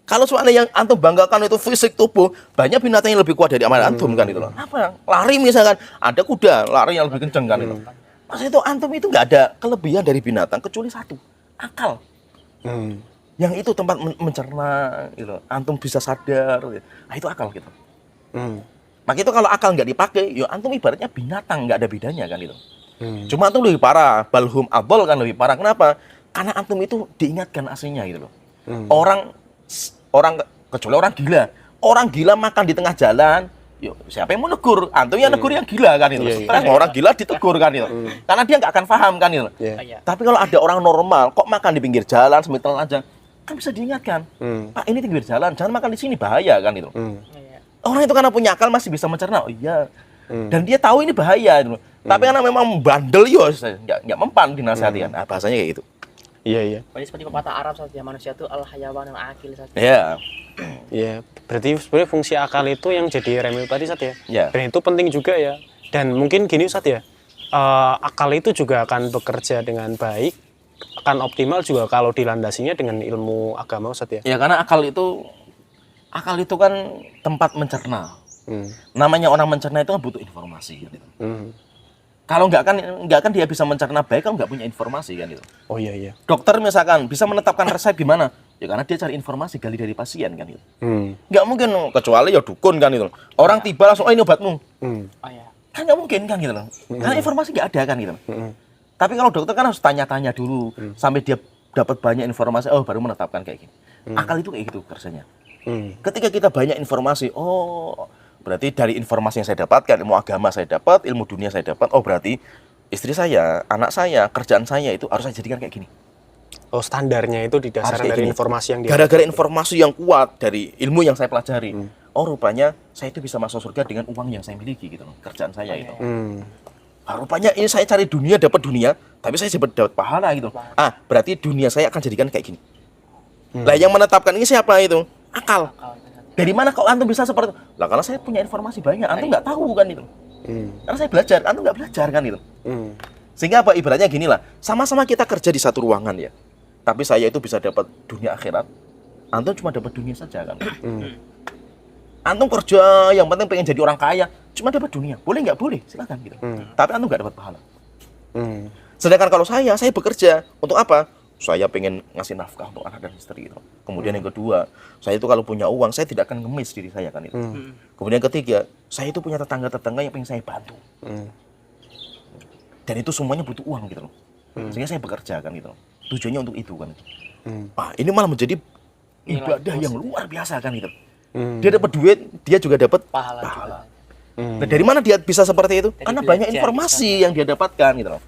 Kalau soalnya yang antum banggakan itu fisik tubuh, banyak binatang yang lebih kuat dari antum kan itu loh. Apa? Lari misalkan, ada kuda lari yang lebih kenceng kan itu. Maksudnya itu antum itu nggak ada kelebihan dari binatang kecuali satu, akal. Yang itu tempat mencerna gitu. Antum bisa sadar gitu. Nah itu akal gitu. Maka itu kalau akal nggak dipakai, ya antum ibaratnya binatang, nggak ada bedanya kan itu. Cuma antum lebih parah, balhum abol kan lebih parah. Kenapa? Karena antum itu diingatkan aslinya gitu loh. Orang kecuali orang gila makan di tengah jalan. Yuk, siapa yang mau negur? Antum yang negur yang gila kan itu. Stres orang gila ditegur kan itu. Karena dia nggak akan paham kan itu. Iya. Tapi kalau ada orang normal, kok makan di pinggir jalan sambil telan aja, kan bisa diingatkan. Pak, ini di pinggir jalan, jangan makan di sini, bahaya kan itu. Iya. Orang itu karena punya akal masih bisa mencerna. Oh iya. Dan dia tahu ini bahaya gitu. Tapi karena memang bandel yo, nggak mempan dinasihati kan. Nah, bahasanya kayak gitu. Iya. Jadi seperti pepatah Arab saja, manusia itu al-hayawan al-akil saja. Iya. Iya, berarti sebenarnya fungsi akal itu yang jadi remil tadi Ustaz ya. Iya. Dan itu penting juga ya. Dan mungkin gini Ustaz ya, akal itu juga akan bekerja dengan baik, akan optimal juga kalau dilandasinya dengan ilmu agama Ustaz ya. Ya karena akal itu kan tempat mencerna. Namanya orang mencerna itu kan butuh informasi gitu. Kalau nggak kan dia bisa mencerna baik kalau nggak punya informasi kan gitu. Oh iya. Dokter misalkan bisa menetapkan resep gimana? Ya karena dia cari informasi gali dari pasien kan gitu. Nggak mungkin kecuali ya dukun kan gitu. Orang tiba langsung ini obatmu. Oh iya. Kan nggak mungkin kan gitu loh. Karena informasi nggak ada kan gitu. Tapi kalau dokter kan harus tanya-tanya dulu sampai dia dapat banyak informasi, oh baru menetapkan kayak gini. Akal itu kayak gitu kerjanya. Ketika kita banyak informasi, oh berarti dari informasi yang saya dapatkan, ilmu agama saya dapat, ilmu dunia saya dapat, oh berarti istri saya, anak saya, kerjaan saya itu harus saya jadikan kayak gini. Oh standarnya itu didasarkan dari informasi yang dia. Gara-gara informasi yang kuat dari ilmu yang saya pelajari, oh rupanya saya itu bisa masuk surga dengan uang yang saya miliki gitu loh, kerjaan saya itu. Nah, rupanya ini saya cari dunia, dapat dunia, tapi saya dapat pahala gitu. Ah, berarti dunia saya akan jadikan kayak gini. Lah yang menetapkan ini siapa itu? Akal. Dari mana kok antum bisa seperti itu? Lah karena saya punya informasi banyak, antum nggak tahu kan itu. Karena saya belajar, antum nggak belajar kan itu. Sehingga apa ibaratnya gini lah, sama-sama kita kerja di satu ruangan ya. Tapi saya itu bisa dapat dunia akhirat, antum cuma dapat dunia saja kan. Antum kerja yang penting pengen jadi orang kaya, cuma dapat dunia. Boleh nggak? Boleh, silakan gitu. Tapi antum nggak dapat pahala. Sedangkan kalau saya bekerja untuk apa? Saya pengen ngasih nafkah untuk anak dan istri gitu. Kemudian yang kedua, saya itu kalau punya uang, saya tidak akan ngemis diri saya kan itu. Kemudian yang ketiga, saya itu punya tetangga-tetangga yang pengen saya bantu. Dan itu semuanya butuh uang gitu loh. Sehingga saya bekerja kan gitu. Tujuannya untuk itu kan. Ini malah menjadi ibadah yang luar biasa kan gitu. Dia dapat duit, dia juga dapat pahala. Nah, dari mana dia bisa seperti itu? Karena banyak informasi yang dia dapatkan gitu loh.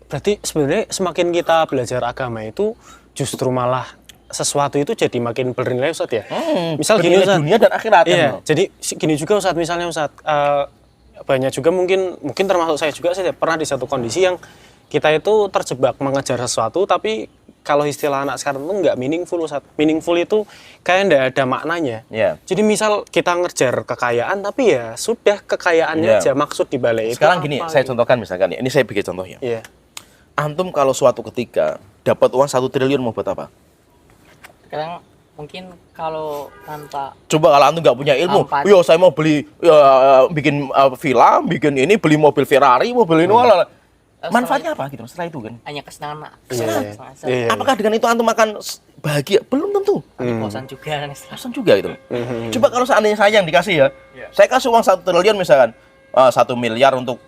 Berarti sebenarnya semakin kita belajar agama itu justru malah sesuatu itu jadi makin bernilai Ustaz ya. Misal gini Ustaz. Dunia dan akhirat. Iya, jadi gini juga Ustaz, misalnya Ustaz, banyak juga mungkin termasuk saya juga, saya pernah di satu kondisi yang kita itu terjebak mengejar sesuatu, tapi kalau istilah anak sekarang itu nggak meaningful Ustaz. Meaningful itu kayak nggak ada maknanya. Jadi misal kita ngejar kekayaan, tapi ya sudah kekayaannya aja, maksud dibalik itu. Sekarang gini, saya contohkan misalkan ya, ini saya bikin contohnya. Antum kalau suatu ketika dapat uang 1 triliun mau buat apa? Sekarang mungkin kalau tanpa Coba kalau antum nggak punya ilmu, yo saya mau beli bikin villa, bikin ini, beli mobil Ferrari, mobil ini, manfaatnya apa gitu? Setelah itu kan? hanya kesenangan. Apakah dengan itu antum akan bahagia? Belum tentu. Bosan juga. Bosan juga gitu. Coba kalau seandainya saya yang dikasih ya, saya kasih uang 1 triliun misalkan, 1 miliar untuk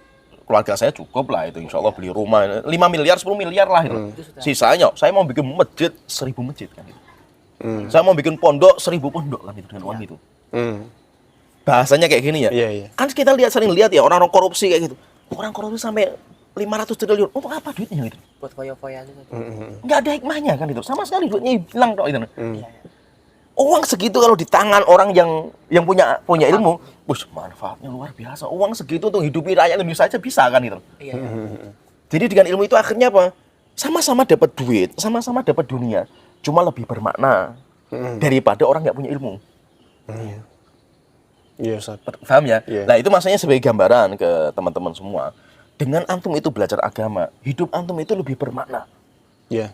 keluarga saya cukup lah itu, insya Allah beli rumah 5 miliar, 10 miliar lah itu. Sisanya saya mau bikin masjid 1000 masjid kan itu. Saya mau bikin pondok 1000 pondok kan itu dengan uang itu. bahasanya kayak gini ya. Iya, iya. Kan kita sering lihat ya orang-orang korupsi kayak gitu. Orang korupsi sampai 500 triliun. Untuk apa duitnya gitu? Buat foya-foya aja. Nggak ada hikmahnya kan itu. Sama sekali duitnya hilang kok itu. Iya, iya. Uang segitu kalau di tangan orang yang punya ilmu, wih, manfaatnya luar biasa. Uang segitu untuk hidupi rakyat Indonesia aja bisa kan itu. Iya, iya. Jadi dengan ilmu itu akhirnya apa? Sama-sama dapat duit, sama-sama dapat dunia. Cuma lebih bermakna daripada orang nggak punya ilmu. Iya, Ustaz. Paham ya? Iya. Nah itu maksudnya sebagai gambaran ke teman-teman semua. Dengan antum itu belajar agama, hidup antum itu lebih bermakna. Iya.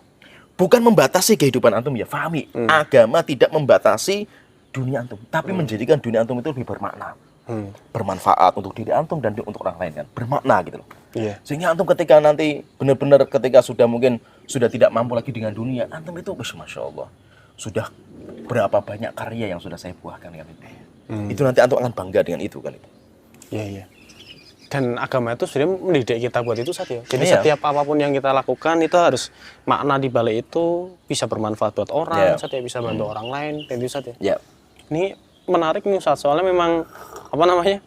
Bukan membatasi kehidupan antum ya, fahami. Agama tidak membatasi dunia antum, tapi menjadikan dunia antum itu lebih bermakna. Bermanfaat untuk diri antum dan untuk orang lain kan. Bermakna gitu loh. Iya. Sehingga antum ketika nanti benar-benar ketika sudah mungkin sudah tidak mampu lagi dengan dunia, antum itu Masya Allah. Sudah berapa banyak karya yang sudah saya buahkan kan itu. Itu nanti antum akan bangga dengan itu kan itu. Iya, iya. Dan agama itu sebenarnya mendidik kita buat itu, Ustaz ya. Jadi Iya. setiap apapun yang kita lakukan itu harus makna di balik itu bisa bermanfaat buat orang, Iya. Ustaz ya, bisa bantu orang lain, kayak gitu, Ustaz ya. Ya. Ini menarik nih, Ustaz, soalnya memang apa namanya?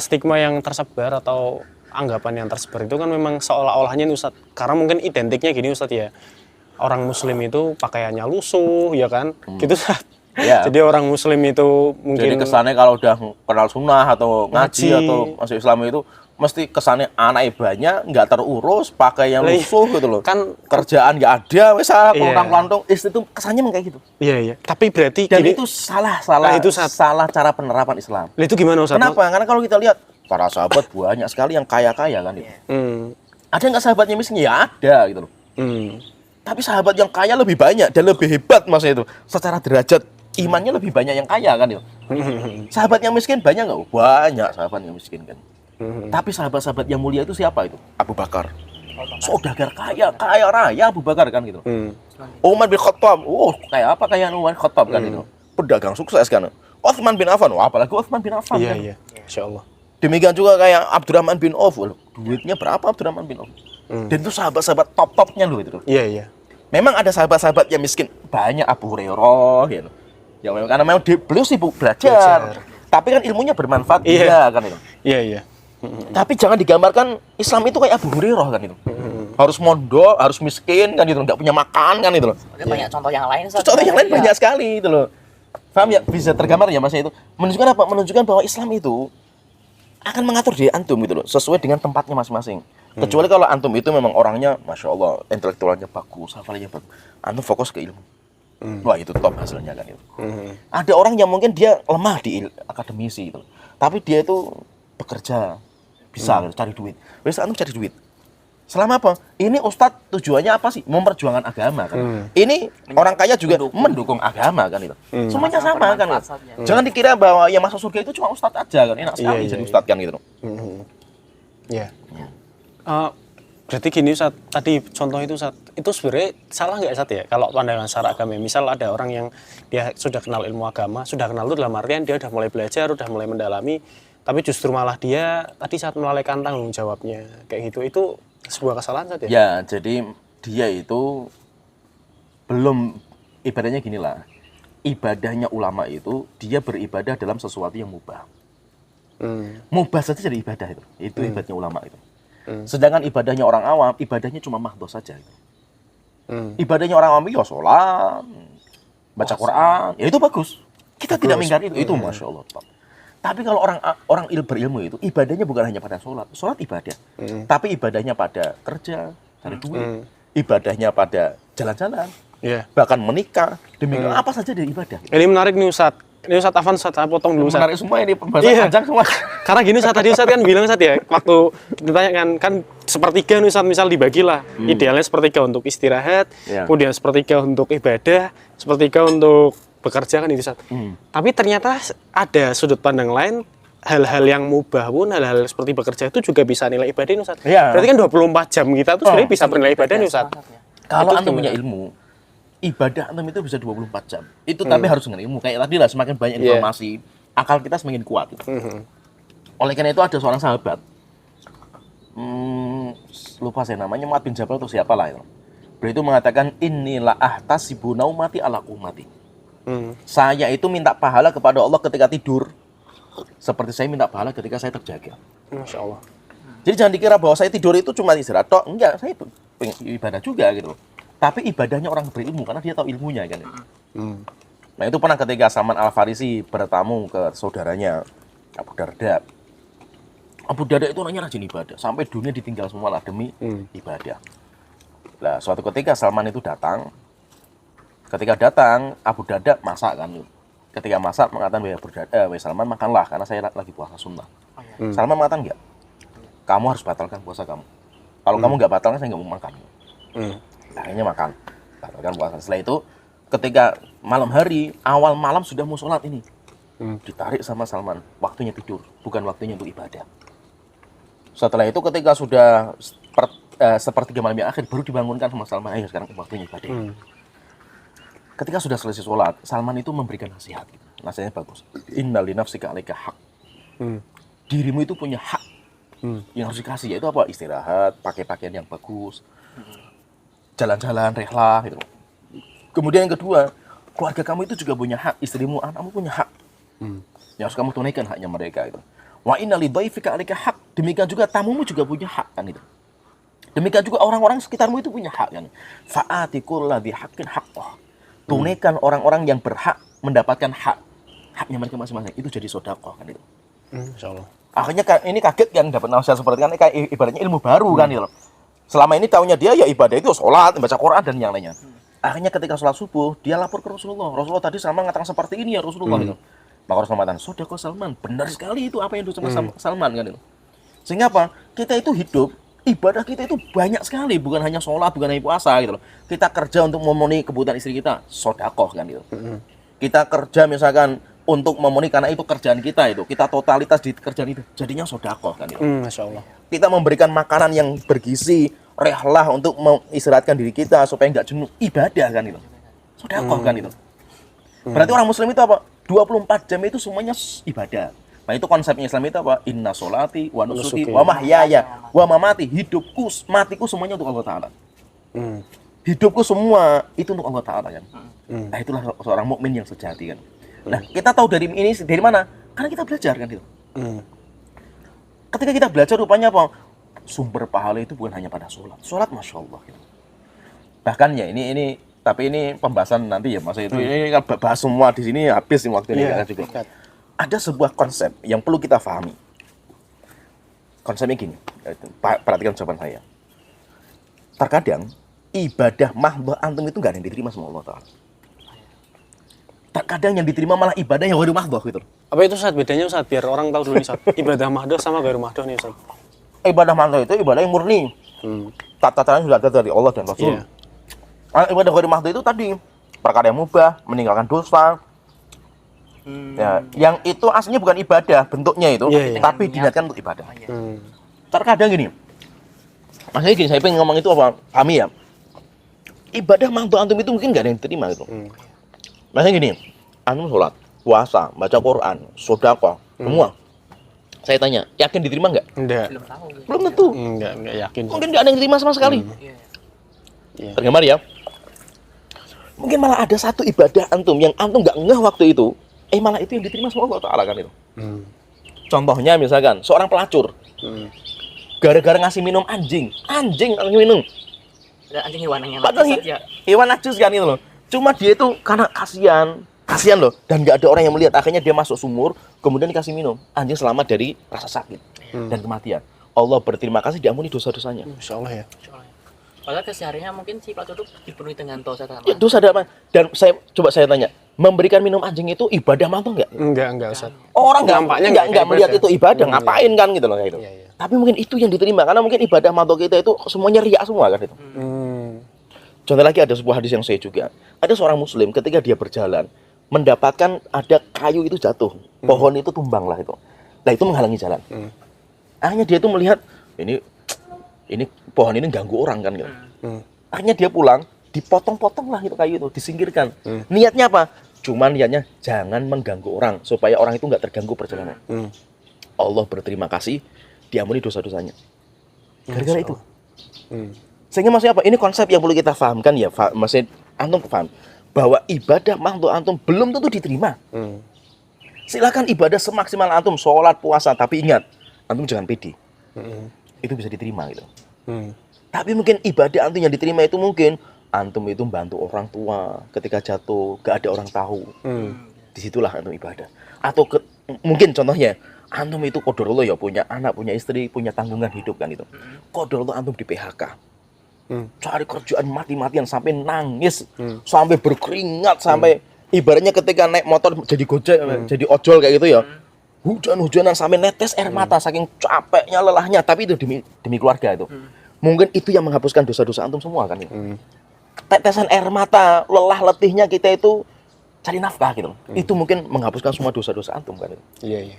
Stigma yang tersebar atau anggapan yang tersebar itu kan memang seolah-olahnya nih, Ustaz. Karena mungkin identiknya gini, Ustaz ya. Orang muslim itu pakaiannya lusuh, ya kan? Gitu, Ustaz. Ya. Jadi orang muslim itu mungkin Jadi kesannya kalau udah kenal sunnah atau ngaji Ngaji. atau masuk Islam itu mesti kesannya anak banyak, nggak terurus, pakai yang Lah, lusuh gitu loh. kan- kerjaan nggak ada, wes Iya. kelantong itu kesannya memang kayak gitu. Iya, iya. Tapi berarti Dan gini, itu salah Nah, itu salah cara penerapan Islam. lah itu gimana, Ustaz? Kenapa? Karena kalau kita lihat para sahabat banyak sekali yang kaya-kaya kan itu. Ada nggak sahabatnya miskin? Ya ada gitu loh. Tapi sahabat yang kaya lebih banyak dan lebih hebat maksudnya itu. Secara derajat imannya lebih banyak yang kaya kan itu. Sahabat yang miskin banyak nggak? Banyak sahabat yang miskin kan. Tapi sahabat-sahabat yang mulia itu siapa itu? Abu Bakar. Saudagar kaya raya Abu Bakar kan gitu. Umar bin Khattab, kayak apa kayak Umar bin Khattab kan itu. Pedagang sukses kan. Utsman bin Affan, apalagi Utsman bin Affan Iya, kan. iya. Insya Allah. Demikian juga kayak Abdurrahman bin Auf. Duitnya berapa Abdurrahman bin Auf? Dan itu sahabat-sahabat top-topnya loh itu. Iya, iya. Memang ada sahabat-sahabat yang miskin, banyak Abu Hurairah gitu. Ya memang karena memang beliau sibuk belajar. Tapi kan ilmunya bermanfaat Iya. kan itu. Iya, iya. Tapi jangan digambarkan Islam itu kayak Abu Hurairah kan itu. Harus mondok, harus miskin kan itu, nggak punya makan kan itu loh. Ada banyak contoh yang lain. Ustaz. Contoh yang lain Iya. banyak sekali itu loh. Paham ya? Bisa tergambar ya masnya itu. Menunjukkan apa? Menunjukkan bahwa Islam itu akan mengatur diri antum gitu loh, sesuai dengan tempatnya masing-masing. Kecuali kalau antum itu memang orangnya, Masya Allah, intelektualnya bagus, hafalannya bagus. Antum fokus ke ilmu. Wah itu top hasilnya kan itu. Ada orang yang mungkin dia lemah di akademisi gitu. Tapi dia itu bekerja, bisa gitu, cari duit. Wes antum cari duit. Selama apa? Ini Ustadz tujuannya apa sih? Memperjuangkan agama kan. Ini orang kaya juga mendukung agama kan itu. Semuanya sama kan. bermanfaat Gitu. saja. Jangan dikira bahwa yang masuk surga itu cuma Ustadz aja kan. Enak sekali Iya, jadi iya. Ustadz kan gitu. Iya. Berarti gini, Ustaz, tadi contoh itu, Ustaz, itu sebenarnya salah nggak, Ustaz ya? Kalau pandangan secara agama, misal ada orang yang dia sudah kenal ilmu agama, sudah kenal itu dalam artian dia udah mulai belajar, udah mulai mendalami, tapi justru malah dia tadi saat melalaikan tanggung jawabnya, kayak gitu, itu sebuah kesalahan, Ustaz ya? Ya, jadi dia itu belum, ibadahnya gini lah. Ibadahnya ulama itu dia beribadah dalam sesuatu yang mubah. Mubah saja jadi ibadah itu. Itu ibadahnya ulama itu. Sedangkan ibadahnya orang awam, ibadahnya cuma mahdhos saja. Ibadahnya orang awam ya sholat, baca Quran, ya itu bagus. Kita tidak mengingkari itu Masya Allah. Tapi kalau orang berilmu itu, ibadahnya bukan hanya pada sholat ibadah. Tapi ibadahnya pada kerja, cari duit. Ibadahnya pada jalan-jalan, Iya. bahkan menikah. Demikian apa saja dari ibadah. Ini menarik nih, Ustaz. Ini Ustaz Afan, Ustaz, saya potong dulu, Ustaz. Menarik semua ini pembahasan Iya. panjang semua. Karena gini, Ustaz, tadi Ustaz kan bilang, Ustaz ya, waktu ditanyakan, kan sepertiga nih, Ustaz, misal dibagilah. Idealnya sepertiga untuk istirahat, Iya. kemudian sepertiga untuk ibadah, sepertiga untuk bekerja, kan itu, Ustaz. Tapi ternyata ada sudut pandang lain, hal-hal yang mubah pun, hal-hal seperti bekerja itu juga bisa nilai ibadah nih, Ustaz. Iya. Berarti kan 24 jam kita tuh sebenarnya bisa bernilai ibadah nih, Ustaz. Kalau Itu antum gimana? punya ilmu, ibadah antum itu bisa 24 jam. Itu tapi harus dengan ilmu. Kayak tadi lah, semakin banyak Iya. informasi, akal kita semakin kuat. Oleh karena itu ada seorang sahabat, lupa saya namanya, Mu'adz bin Jabal atau siapa lah itu. Beliau itu mengatakan, inilah ahtasibu naumati ala umati. Saya itu minta pahala kepada Allah ketika tidur. seperti saya minta pahala ketika saya terjaga. Masya Allah. Jadi jangan dikira bahwa saya tidur itu cuma istirahat tok. Enggak, saya itu ibadah juga gitu loh. Tapi ibadahnya orang berilmu karena dia tahu ilmunya kan. Nah itu pernah ketika Salman Al-Farisi bertamu ke saudaranya Abu Darda. Abu Darda itu orangnya rajin ibadah sampai dunia ditinggal semua lah demi ibadah. Nah suatu ketika Salman itu datang. Ketika datang Abu Darda masak kan. Ketika masak mengatakan wahai Salman makanlah karena saya lagi puasa sunnah. Salman mengatakan enggak. Kamu harus batalkan puasa kamu. Kalau kamu nggak batalkan saya nggak mau makan. Akhirnya makan. Batalkan puasa. Setelah itu ketika malam hari, awal malam sudah mau sholat ini. Ditarik sama Salman. Waktunya tidur, bukan waktunya untuk ibadah. Setelah itu ketika sudah sepertiga malam yang akhir, baru dibangunkan sama Salman. Ayo sekarang waktunya ibadah. Ketika sudah selesai sholat, Salman itu memberikan nasihat. Nasihatnya bagus. Inna li nafsika alaika hak. Dirimu itu punya hak. Yang harus dikasih, yaitu apa? Istirahat, pakai pakaian yang bagus, jalan-jalan, rehlah gitu. Kemudian yang kedua, keluarga kamu itu juga punya hak, istrimu, anakmu punya hak. Yang harus kamu tunaikan haknya mereka itu. Wa inna li dhaifika 'alaika hak. Demikian juga tamumu juga punya hak kan itu. Demikian juga orang-orang sekitarmu itu punya hak kan. Fa'ati kulladzi haqqin haqqah. Tunaikan orang-orang yang berhak mendapatkan haknya mereka masing-masing. Itu jadi sedekah kan itu. Insyaallah. Akhirnya ini kaget kan dapat nasihat seperti kan kayak ibaratnya ilmu baru kan gitu. Selama ini taunya dia ya ibadah itu sholat, baca Quran dan yang lainnya. Akhirnya ketika sholat subuh dia lapor ke Rasulullah. Rasulullah tadi sama mengatakan seperti ini ya Rasulullah gitu. Maka Rasulullah mengatakan, "Sodako Salman, benar sekali itu apa yang disebut Salman kan itu." Sehingga apa? Kita itu hidup ibadah kita itu banyak sekali, bukan hanya sholat, bukan hanya puasa gitu loh. Kita kerja untuk memenuhi kebutuhan istri kita, sedekah kan gitu. Kita kerja misalkan untuk memenuhi karena itu kerjaan kita itu, kita totalitas di kerjaan itu, jadinya sedekah kan gitu. Masya Allah. Kita memberikan makanan yang bergizi, rehlah untuk mengistirahatkan diri kita supaya nggak jenuh, ibadah kan itu. Sedekah kan itu. Berarti orang muslim itu apa? 24 jam itu semuanya ibadah. Nah itu konsepnya Islam itu apa? Inna sholati wa nusuki wa mahyaya wa mamati. Hidupku, matiku semuanya untuk Allah Ta'ala. Hidupku semua itu untuk Allah Ta'ala kan. Nah itulah seorang mukmin yang sejati kan. Nah kita tahu dari mana? Karena kita belajar kan itu. Ketika kita belajar rupanya apa? Sumber pahala itu bukan hanya pada sholat. Sholat Masya Allah gitu. Bahkan ya tapi ini pembahasan nanti ya Mas itu. Ini kan bahas semua di sini habis ini waktunya juga. Ada sebuah konsep yang perlu kita pahami. Konsepnya gini, perhatikan jawaban saya. Terkadang ibadah mahdhah antum itu nggak ada yang diterima sama Allah Ta'ala. Terkadang yang diterima malah ibadah yang ghairu mahdhah gitu. Apa itu Ustaz? Bedanya Ustaz biar orang tahu dulu nih Ustaz. Ibadah mahdhah sama ghairu mahdhah nih Ustaz. Ibadah mahdhah itu ibadah yang murni. Tataran sudah ada dari Allah dan Rasul. Ibadah ghairu mahdhah itu tadi perkara yang mubah, meninggalkan dosa. Ya, yang itu aslinya bukan ibadah bentuknya itu, tapi diniatkan untuk ibadah. Terkadang gini, maksudnya gini, saya pengen ngomong itu apa? Kami ya, ibadah mahdhah antum itu mungkin nggak ada yang diterima gitu. Maksudnya gini, antum sholat, puasa, baca Quran, sedekah, semua. Saya tanya, yakin diterima nggak? Enggak. Belum tahu. Belum tentu. Enggak yakin. Mungkin nggak ada yang diterima sama sekali. Tergambar ya. Mungkin malah ada satu ibadah antum yang antum nggak ngeh waktu itu. Malah itu yang diterima sama Allah Ta'ala kan itu. Contohnya misalkan seorang pelacur gara-gara ngasih minum anjing ngasih minum. Anjing hewan yang Padahal hewan najis kan itu loh. Cuma dia itu karena kasihan loh, dan nggak ada orang yang melihat. Akhirnya dia masuk sumur, kemudian dikasih minum. Anjing selamat dari rasa sakit dan kematian. Allah berterima kasih diampuni dosa-dosanya. Insya Allah ya. Padahal kesehariannya mungkin si pelacur itu dipenuhi dengan dosa. Ya, dosa ada apa? Dan saya tanya, memberikan minum anjing itu ibadah mahdhah enggak? Enggak Ustaz. Orang Nampaknya enggak melihat itu ibadah, ngapain kan gitu loh kayak itu. Iya. Tapi mungkin itu yang diterima karena mungkin ibadah mahdhah kita itu semuanya riya semua kan itu. Contoh lagi ada sebuah hadis yang saya juga. Ada seorang muslim ketika dia berjalan mendapatkan ada kayu itu jatuh, pohon itu tumbang lah itu. Nah itu menghalangi jalan. Akhirnya dia itu melihat ini pohon ini ganggu orang kan gitu. Akhirnya dia pulang, dipotong-potong lah itu kayu itu, disingkirkan. Niatnya apa? Cuman niatnya jangan mengganggu orang supaya orang itu nggak terganggu perjalanan. Allah berterima kasih, diampuni dosa-dosanya. Gara-gara itu. Sehingga maksudnya apa? Ini konsep yang perlu kita pahamkan ya, maksudnya antum paham bahwa ibadah mahdhah antum belum tentu diterima. Silakan ibadah semaksimal antum, sholat, puasa, tapi ingat, antum jangan pede. Itu bisa diterima gitu. Tapi mungkin ibadah antum yang diterima itu mungkin antum itu bantu orang tua ketika jatuh, gak ada orang tahu. Disitulah antum ibadah. Atau mungkin contohnya, antum itu qadarullah ya punya anak, punya istri, punya tanggungan hidup kan itu. Qadarullah antum di PHK. Cari kerjaan mati-matian sampai nangis, sampai berkeringat, sampai ibaratnya ketika naik motor jadi gojek, jadi ojol kayak gitu ya. Hujan-hujanan sampai netes air mata saking capeknya, lelahnya, tapi itu demi keluarga itu. Mungkin itu yang menghapuskan dosa-dosa antum semua kan itu. Tetesan air mata, lelah letihnya kita itu cari nafkah gitu. Itu mungkin menghapuskan semua dosa-dosa antum kan itu. Iya.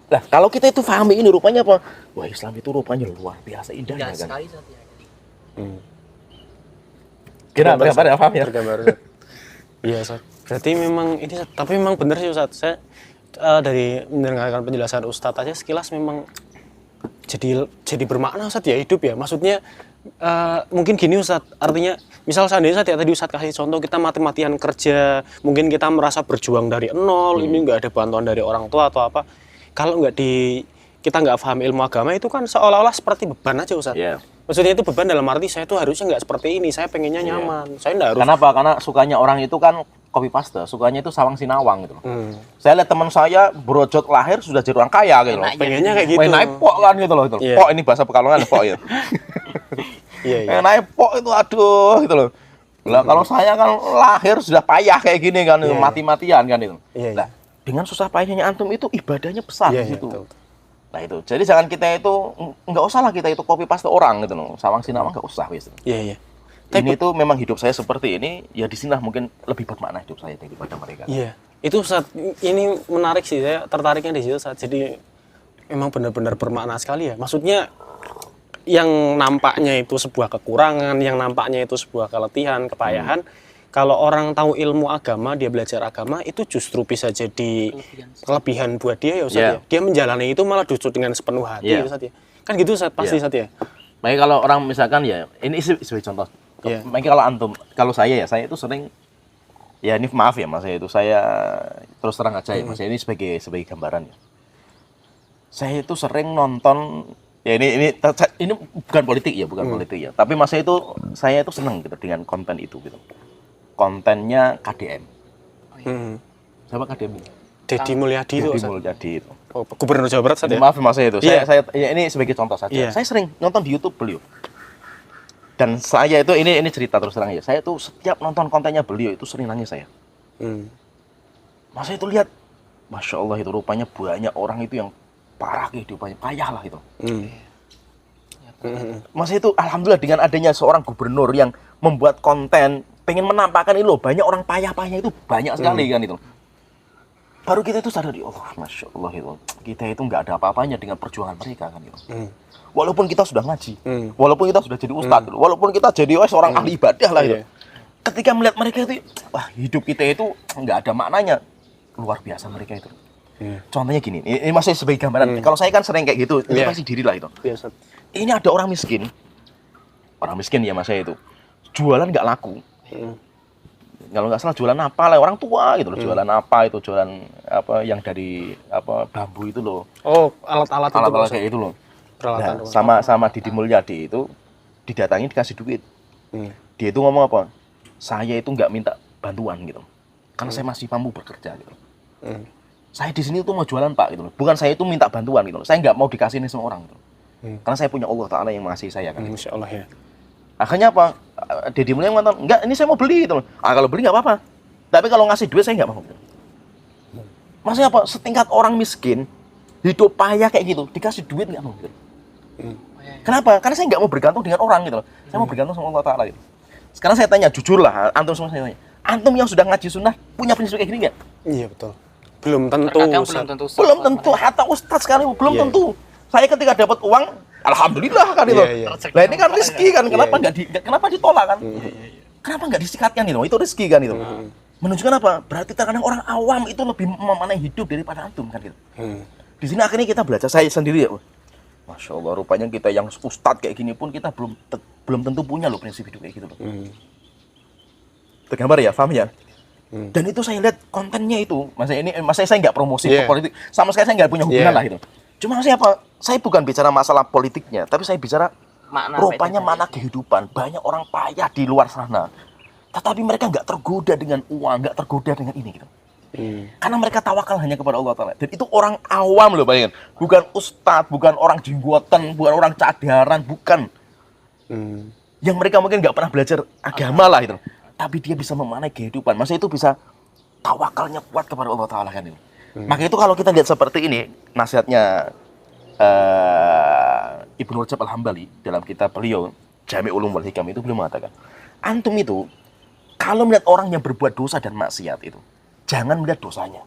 Nah, kalau kita itu pahami ini rupanya apa? Wah, Islam itu rupanya luar biasa indahnya kan. sekali Ustaz ya. Kira apa paham ya? Tergambar. Iya, Ustaz. Berarti memang ini, tapi memang benar sih Ustaz. Saya dari mendengarkan penjelasan Ustaz aja sekilas memang jadi bermakna Ustaz ya hidup ya. Maksudnya mungkin gini Ustaz, artinya misal seandainya Ustaz ya tadi Ustaz kasih contoh kita mati-matian kerja, mungkin kita merasa berjuang dari nol, ini nggak ada bantuan dari orang tua atau apa. Kalau kita nggak paham ilmu agama itu kan seolah-olah seperti beban aja Ustaz. Yeah. Maksudnya itu beban dalam arti saya tuh harusnya nggak seperti ini, saya pengennya nyaman, saya nggak harus. Kenapa? Karena sukanya orang itu kan copy paste, sukanya itu sawang sinawang gitu loh. Saya lihat teman saya brojot lahir sudah jadi orang kaya gitu loh. Pengennya kayak gitu. Main naik pok kan gitu loh. Yeah. Pok ini bahasa Pekalongan pok ya. Iya. Naik pok itu aduh gitu loh. Lah kalau saya kan lahir sudah payah kayak gini kan, mati-matian kan itu. Iya. Nah, dengan susah payahnya antum itu ibadahnya besar di situ. Betul. Nah itu, jadi jangan kita itu nggak usah lah kita itu copy paste orang gitu loh, sawang sinawang nggak usah wis. Iya. Ini tuh memang hidup saya seperti ini, ya di sinilah mungkin lebih bermakna hidup saya daripada mereka. Iya. Itu Ustaz, ini menarik sih, saya tertariknya di situ Ustaz. Jadi memang benar-benar bermakna sekali ya. Maksudnya yang nampaknya itu sebuah kekurangan, yang nampaknya itu sebuah keletihan, kepayahan. Kalau orang tahu ilmu agama, dia belajar agama, itu justru bisa jadi kelebihan buat dia ya Ustaz ya. Dia menjalani itu malah justru dengan sepenuh hati ya Ustaz ya. Kan gitu Ustaz, pasti Ustaz ya. Makanya kalau orang misalkan ya, ini sebagai contoh. Makanya kalau antum, kalau saya itu sering, ya ini maaf ya mas, saya terus terang aja ya mas, ini sebagai gambaran ya. Saya itu sering nonton, ya ini bukan politik ya, politik ya. Tapi mas saya itu senang gitu dengan konten itu gitu. Kontennya KDM. Siapa KDM? Deddy Mulyadi itu. Deddy Mulyadi itu. Oh, Gubernur Jawa Barat saja. Maaf mas itu. Saya ya, ini sebagai contoh saja. Saya sering nonton di YouTube beliau. Dan saya itu ini cerita terus terang ya. Saya tuh setiap nonton kontennya beliau itu sering nangis saya. Mas itu lihat, masya Allah itu rupanya banyak orang itu yang parah kehidupannya, payah lah itu. Mas itu alhamdulillah dengan adanya seorang gubernur yang membuat konten pengen menampakkan ini loh, banyak orang payah-payahnya itu banyak sekali kan itu. Baru kita itu sadar, oh masya Allah itu kita itu nggak ada apa-apanya dengan perjuangan mereka kan itu. Walaupun kita sudah ngaji, walaupun kita sudah jadi ustadz, walaupun kita jadi seorang ahli ibadah lah itu. Ketika melihat mereka itu, wah hidup kita itu nggak ada maknanya, luar biasa mereka itu. Contohnya gini, ini masih sebagai gambaran. Kalau saya kan sering kayak gitu, itu pasti diri lah itu. Ini ada orang miskin ya mas saya itu, jualan nggak laku. Kalau nggak salah jualan apa lah, orang tua gitu loh, jualan apa itu, jualan apa yang dari apa bambu itu loh. Oh, alat-alat kayak itu loh. Peralatan sama Deddy Mulyadi itu didatangi dikasih duit. Dia itu ngomong apa? Saya itu nggak minta bantuan gitu, karena saya masih mampu bekerja gitu. Saya di sini tuh mau jualan pak gitu loh, bukan saya itu minta bantuan gitu loh. Saya nggak mau dikasih ini sama orang gitu. Karena saya punya Allah Taala yang mengasihi saya kan. Insya Allah ya. Akhirnya apa? Deddy Mulyadi ngomong, enggak, ini saya mau beli gitu loh. Kalau beli nggak apa-apa. Tapi kalau ngasih duit saya nggak mau. Maksudnya apa? Setingkat orang miskin, hidup payah kayak gitu, dikasih duit nggak mau gitu. Kenapa? Karena saya nggak mau bergantung dengan orang gitu loh. Saya mau bergantung sama Allah Taala gitu. Sekarang saya tanya, jujur lah, antum semua saya tanya. Antum yang sudah ngaji sunnah, punya prinsip kayak gini nggak? Iya betul. Belum tentu. Belum tentu. Hatta ustadz sekali belum tentu. Saya ketika dapat uang, alhamdulillah kan itu. Nah ini kan rezeki kan, kenapa ditolak kan? Kenapa nggak disikatkan itu? Itu rezeki kan itu. Menunjukkan apa? Berarti terkadang orang awam itu lebih memanai hidup daripada antum kan gitu. Di sini akhirnya kita belajar, saya sendiri ya. Masya Allah, rupanya kita yang ustadz kayak gini pun kita belum tentu punya loh prinsip hidup kayak gitu loh. Tergambar ya, paham ya? Dan itu saya lihat kontennya itu, maksudnya saya nggak promosi Yeah. ke politik, sama sekali saya nggak punya hubungan Yeah. lah itu. Cuma saya apa? Saya bukan bicara masalah politiknya, tapi saya bicara Makna rupanya apa itu? mana kehidupan. Banyak orang payah di luar sana, tetapi mereka nggak tergoda dengan uang, nggak tergoda dengan ini gitu. Karena mereka tawakal hanya kepada Allah Ta'ala. Dan itu orang awam loh, bayangin. Bukan ustadz, bukan orang jenggotan, bukan orang cadaran, bukan. Yang mereka mungkin nggak pernah belajar agama lah itu. Tapi dia bisa memaknai kehidupan. Masa itu bisa tawakalnya kuat kepada Allah Ta'ala kan itu. Maka itu kalau kita lihat seperti ini, nasihatnya Ibnu Rajab Al-Hambali dalam kitab beliau, Jami' Ulum wal Hikam, itu beliau mengatakan, antum itu, kalau melihat orang yang berbuat dosa dan maksiat itu, jangan melihat dosanya.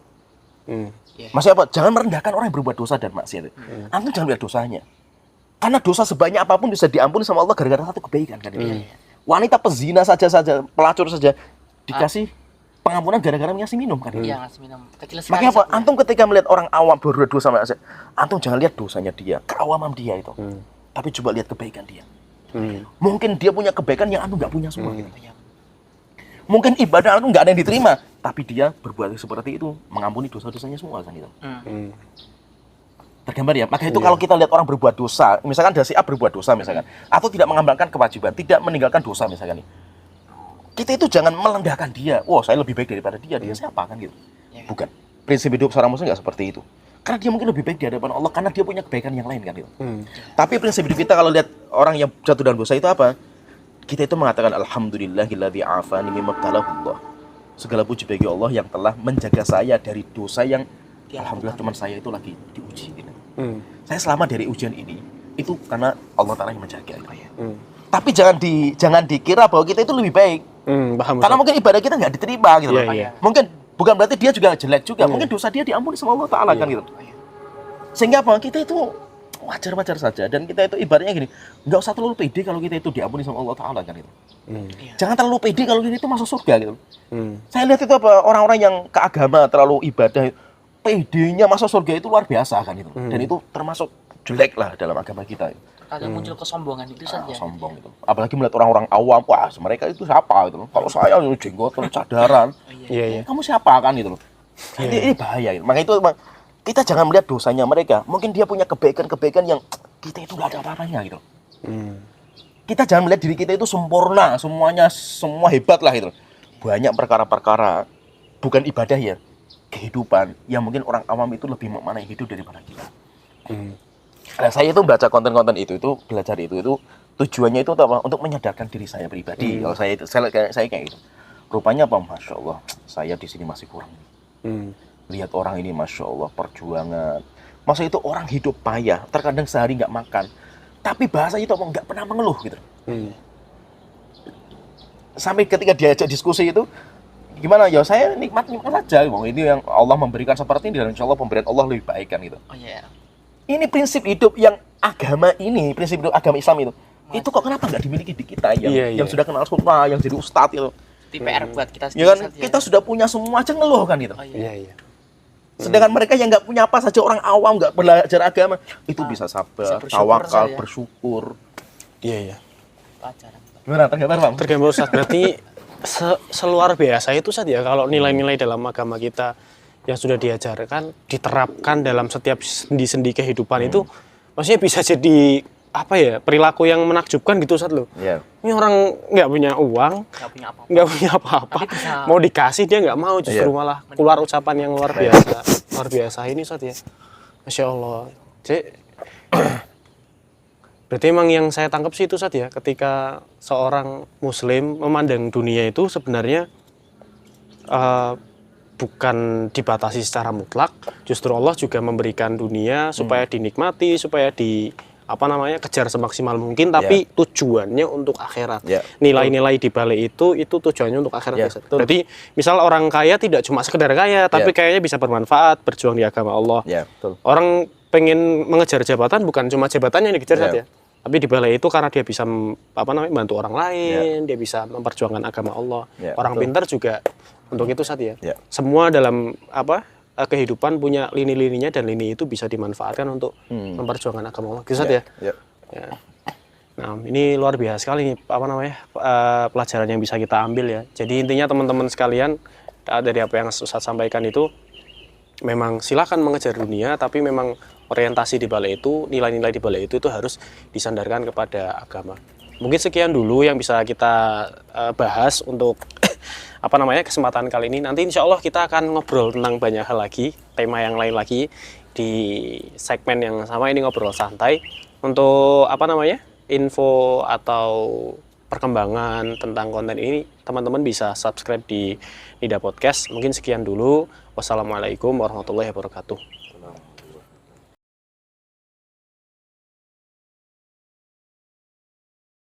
Maksudnya apa? Jangan merendahkan orang yang berbuat dosa dan maksiat. Antum jangan melihat dosanya. Karena dosa sebanyak apapun bisa diampuni sama Allah gara-gara satu kebaikan kan. Wanita pezina saja, pelacur saja dikasih pengampunan gara-gara ngasih minum kan. Iya, ngasih minum. Kecil sekali. Makanya apa? satu ya. Antum ketika melihat orang awam berbuat dosa sama maksiat, antum jangan lihat dosanya dia, keawaman dia itu. Tapi coba lihat kebaikan dia. Mungkin dia punya kebaikan yang antum nggak punya semua. Gitu. Iya. Mungkin ibadah antum nggak ada yang diterima, tapi dia berbuat seperti itu, mengampuni dosa-dosanya semua kan itu. Tergambar ya. Maka itu kalau kita lihat orang berbuat dosa, misalkan ada si A berbuat dosa misalkan, atau tidak mengamalkan kewajiban, tidak meninggalkan dosa misalkan nih. Kita itu jangan merendahkan dia. Wah, saya lebih baik daripada dia. Dia siapa kan gitu? Ya. Bukan. Prinsip hidup seorang muslim nggak seperti itu. Karena dia mungkin lebih baik di hadapan Allah karena dia punya kebaikan yang lain kan gitu. Tapi prinsip hidup kita kalau lihat orang yang jatuh dalam dosa itu apa? Kita itu mengatakan alhamdulillahilladzi afani mimma Allah. Segala puji bagi Allah yang telah menjaga saya dari dosa yang alhamdulillah teman saya itu lagi diuji gitu. Saya selamat dari ujian ini itu karena Allah Ta'ala yang menjaga gitu. Tapi jangan dikira bahwa kita itu lebih baik. Paham. Karena mungkin ibadah kita nggak diterima gitu loh. Iya. Mungkin bukan berarti dia juga jelek juga. Mungkin dosa dia diampuni sama Allah Ta'ala kan gitu. Sehingga apa? Kita itu wajar-wajar saja. Dan kita itu ibaratnya gini, nggak usah terlalu pede kalau kita itu diampuni sama Allah Ta'ala kan gitu. Jangan terlalu pede kalau kita itu masuk surga gitu. Saya lihat itu apa, orang-orang yang ke agama terlalu ibadah, pedenya masuk surga itu luar biasa kan itu. Dan itu termasuk jelek lah dalam agama kita. Kadang muncul kesombongan itu saja. Sombong itu. Apalagi melihat orang-orang awam, wah mereka itu siapa gitu loh. Kalau saya jenggotan, cadaran, Iya. kamu siapa kan gitu loh. Ini bahaya gitu. Maka itu emang kita jangan melihat dosanya mereka. Mungkin dia punya kebaikan-kebaikan yang kita itu nggak ada apa-apanya gitu. Kita jangan melihat diri kita itu sempurna, semuanya semua hebat lah gitu. Banyak perkara-perkara bukan ibadah ya, kehidupan yang mungkin orang awam itu lebih memaknai hidup daripada kita. Nah, saya itu baca konten-konten itu belajar itu tujuannya itu apa? Untuk menyadarkan diri saya pribadi. Kalau saya kayak gitu. Rupanya apa? Masya Allah, saya di sini masih kurang. Lihat orang ini, Masya Allah, perjuangan. Masa itu orang hidup payah, terkadang sehari nggak makan. Tapi bahasanya itu nggak pernah mengeluh gitu. Sampai ketika diajak diskusi itu, gimana ya saya nikmat saja. Ini yang Allah memberikan seperti ini dan insya Allah pemberian Allah lebih baik kan gitu. Oh iya. Ini prinsip hidup yang agama ini, prinsip hidup agama Islam itu kok kenapa nggak dimiliki di kita yang sudah kenal sunnah, yang jadi ustadz itu. Itu PR buat kita Ya kan, sendiri. kita sudah punya semua aja ngeluh kan gitu. Oh iya. Iya. Sedangkan mereka yang nggak punya apa saja, orang awam nggak belajar agama, itu bisa sabar, bisa bersyukur tawakal, saja. bersyukur. Iya. Pelajaran. Gimana tergambar Bang? Tergambar Ustaz, berarti seluar biasa itu Ustaz ya kalau nilai-nilai dalam agama kita yang sudah diajarkan diterapkan dalam setiap sendi-sendi kehidupan itu maksudnya bisa jadi apa ya, perilaku yang menakjubkan gitu Ustaz loh. Iya. Ini orang nggak punya uang, Nggak punya apa-apa. nggak punya apa-apa, Tapi bisa- mau dikasih dia nggak mau, justru Iya. malah keluar ucapan yang luar biasa ini Ustaz ya. Masya Allah. Berarti emang yang saya tangkap sih itu Ustaz ya, ketika seorang muslim memandang dunia itu sebenarnya bukan dibatasi secara mutlak, justru Allah juga memberikan dunia supaya dinikmati, supaya kejar semaksimal mungkin, tapi tujuannya untuk akhirat. Nilai-nilai di balik itu tujuannya untuk akhirat. Ya, Ustaz. Berarti misal orang kaya tidak cuma sekedar kaya, tapi kayaknya bisa bermanfaat, berjuang di agama Allah. Ya, betul. Orang pengen mengejar jabatan bukan cuma jabatannya yang dikejar Ustaz ya. Tapi di balik itu karena dia bisa bantu orang lain, dia bisa memperjuangkan agama Allah. Orang pintar juga untuk itu Ustaz ya. Semua dalam kehidupan punya lini-lininya dan lini itu bisa dimanfaatkan untuk memperjuangkan agama Allah. Gitu Ustaz ya. Ya. Nah, ini luar biasa sekali nih pelajaran yang bisa kita ambil ya. Jadi intinya teman-teman sekalian, dari apa yang Ustadz sampaikan itu, memang silakan mengejar dunia, tapi memang orientasi di balik itu, nilai-nilai di balik itu harus disandarkan kepada agama. Mungkin sekian dulu yang bisa kita bahas untuk kesempatan kali ini. Nanti insya Allah kita akan ngobrol tentang banyak hal lagi, tema yang lain lagi di segmen yang sama ini, ngobrol santai. Untuk info atau perkembangan tentang konten ini, teman-teman bisa subscribe di Nida Podcast. Mungkin sekian dulu. Wassalamualaikum warahmatullahi wabarakatuh.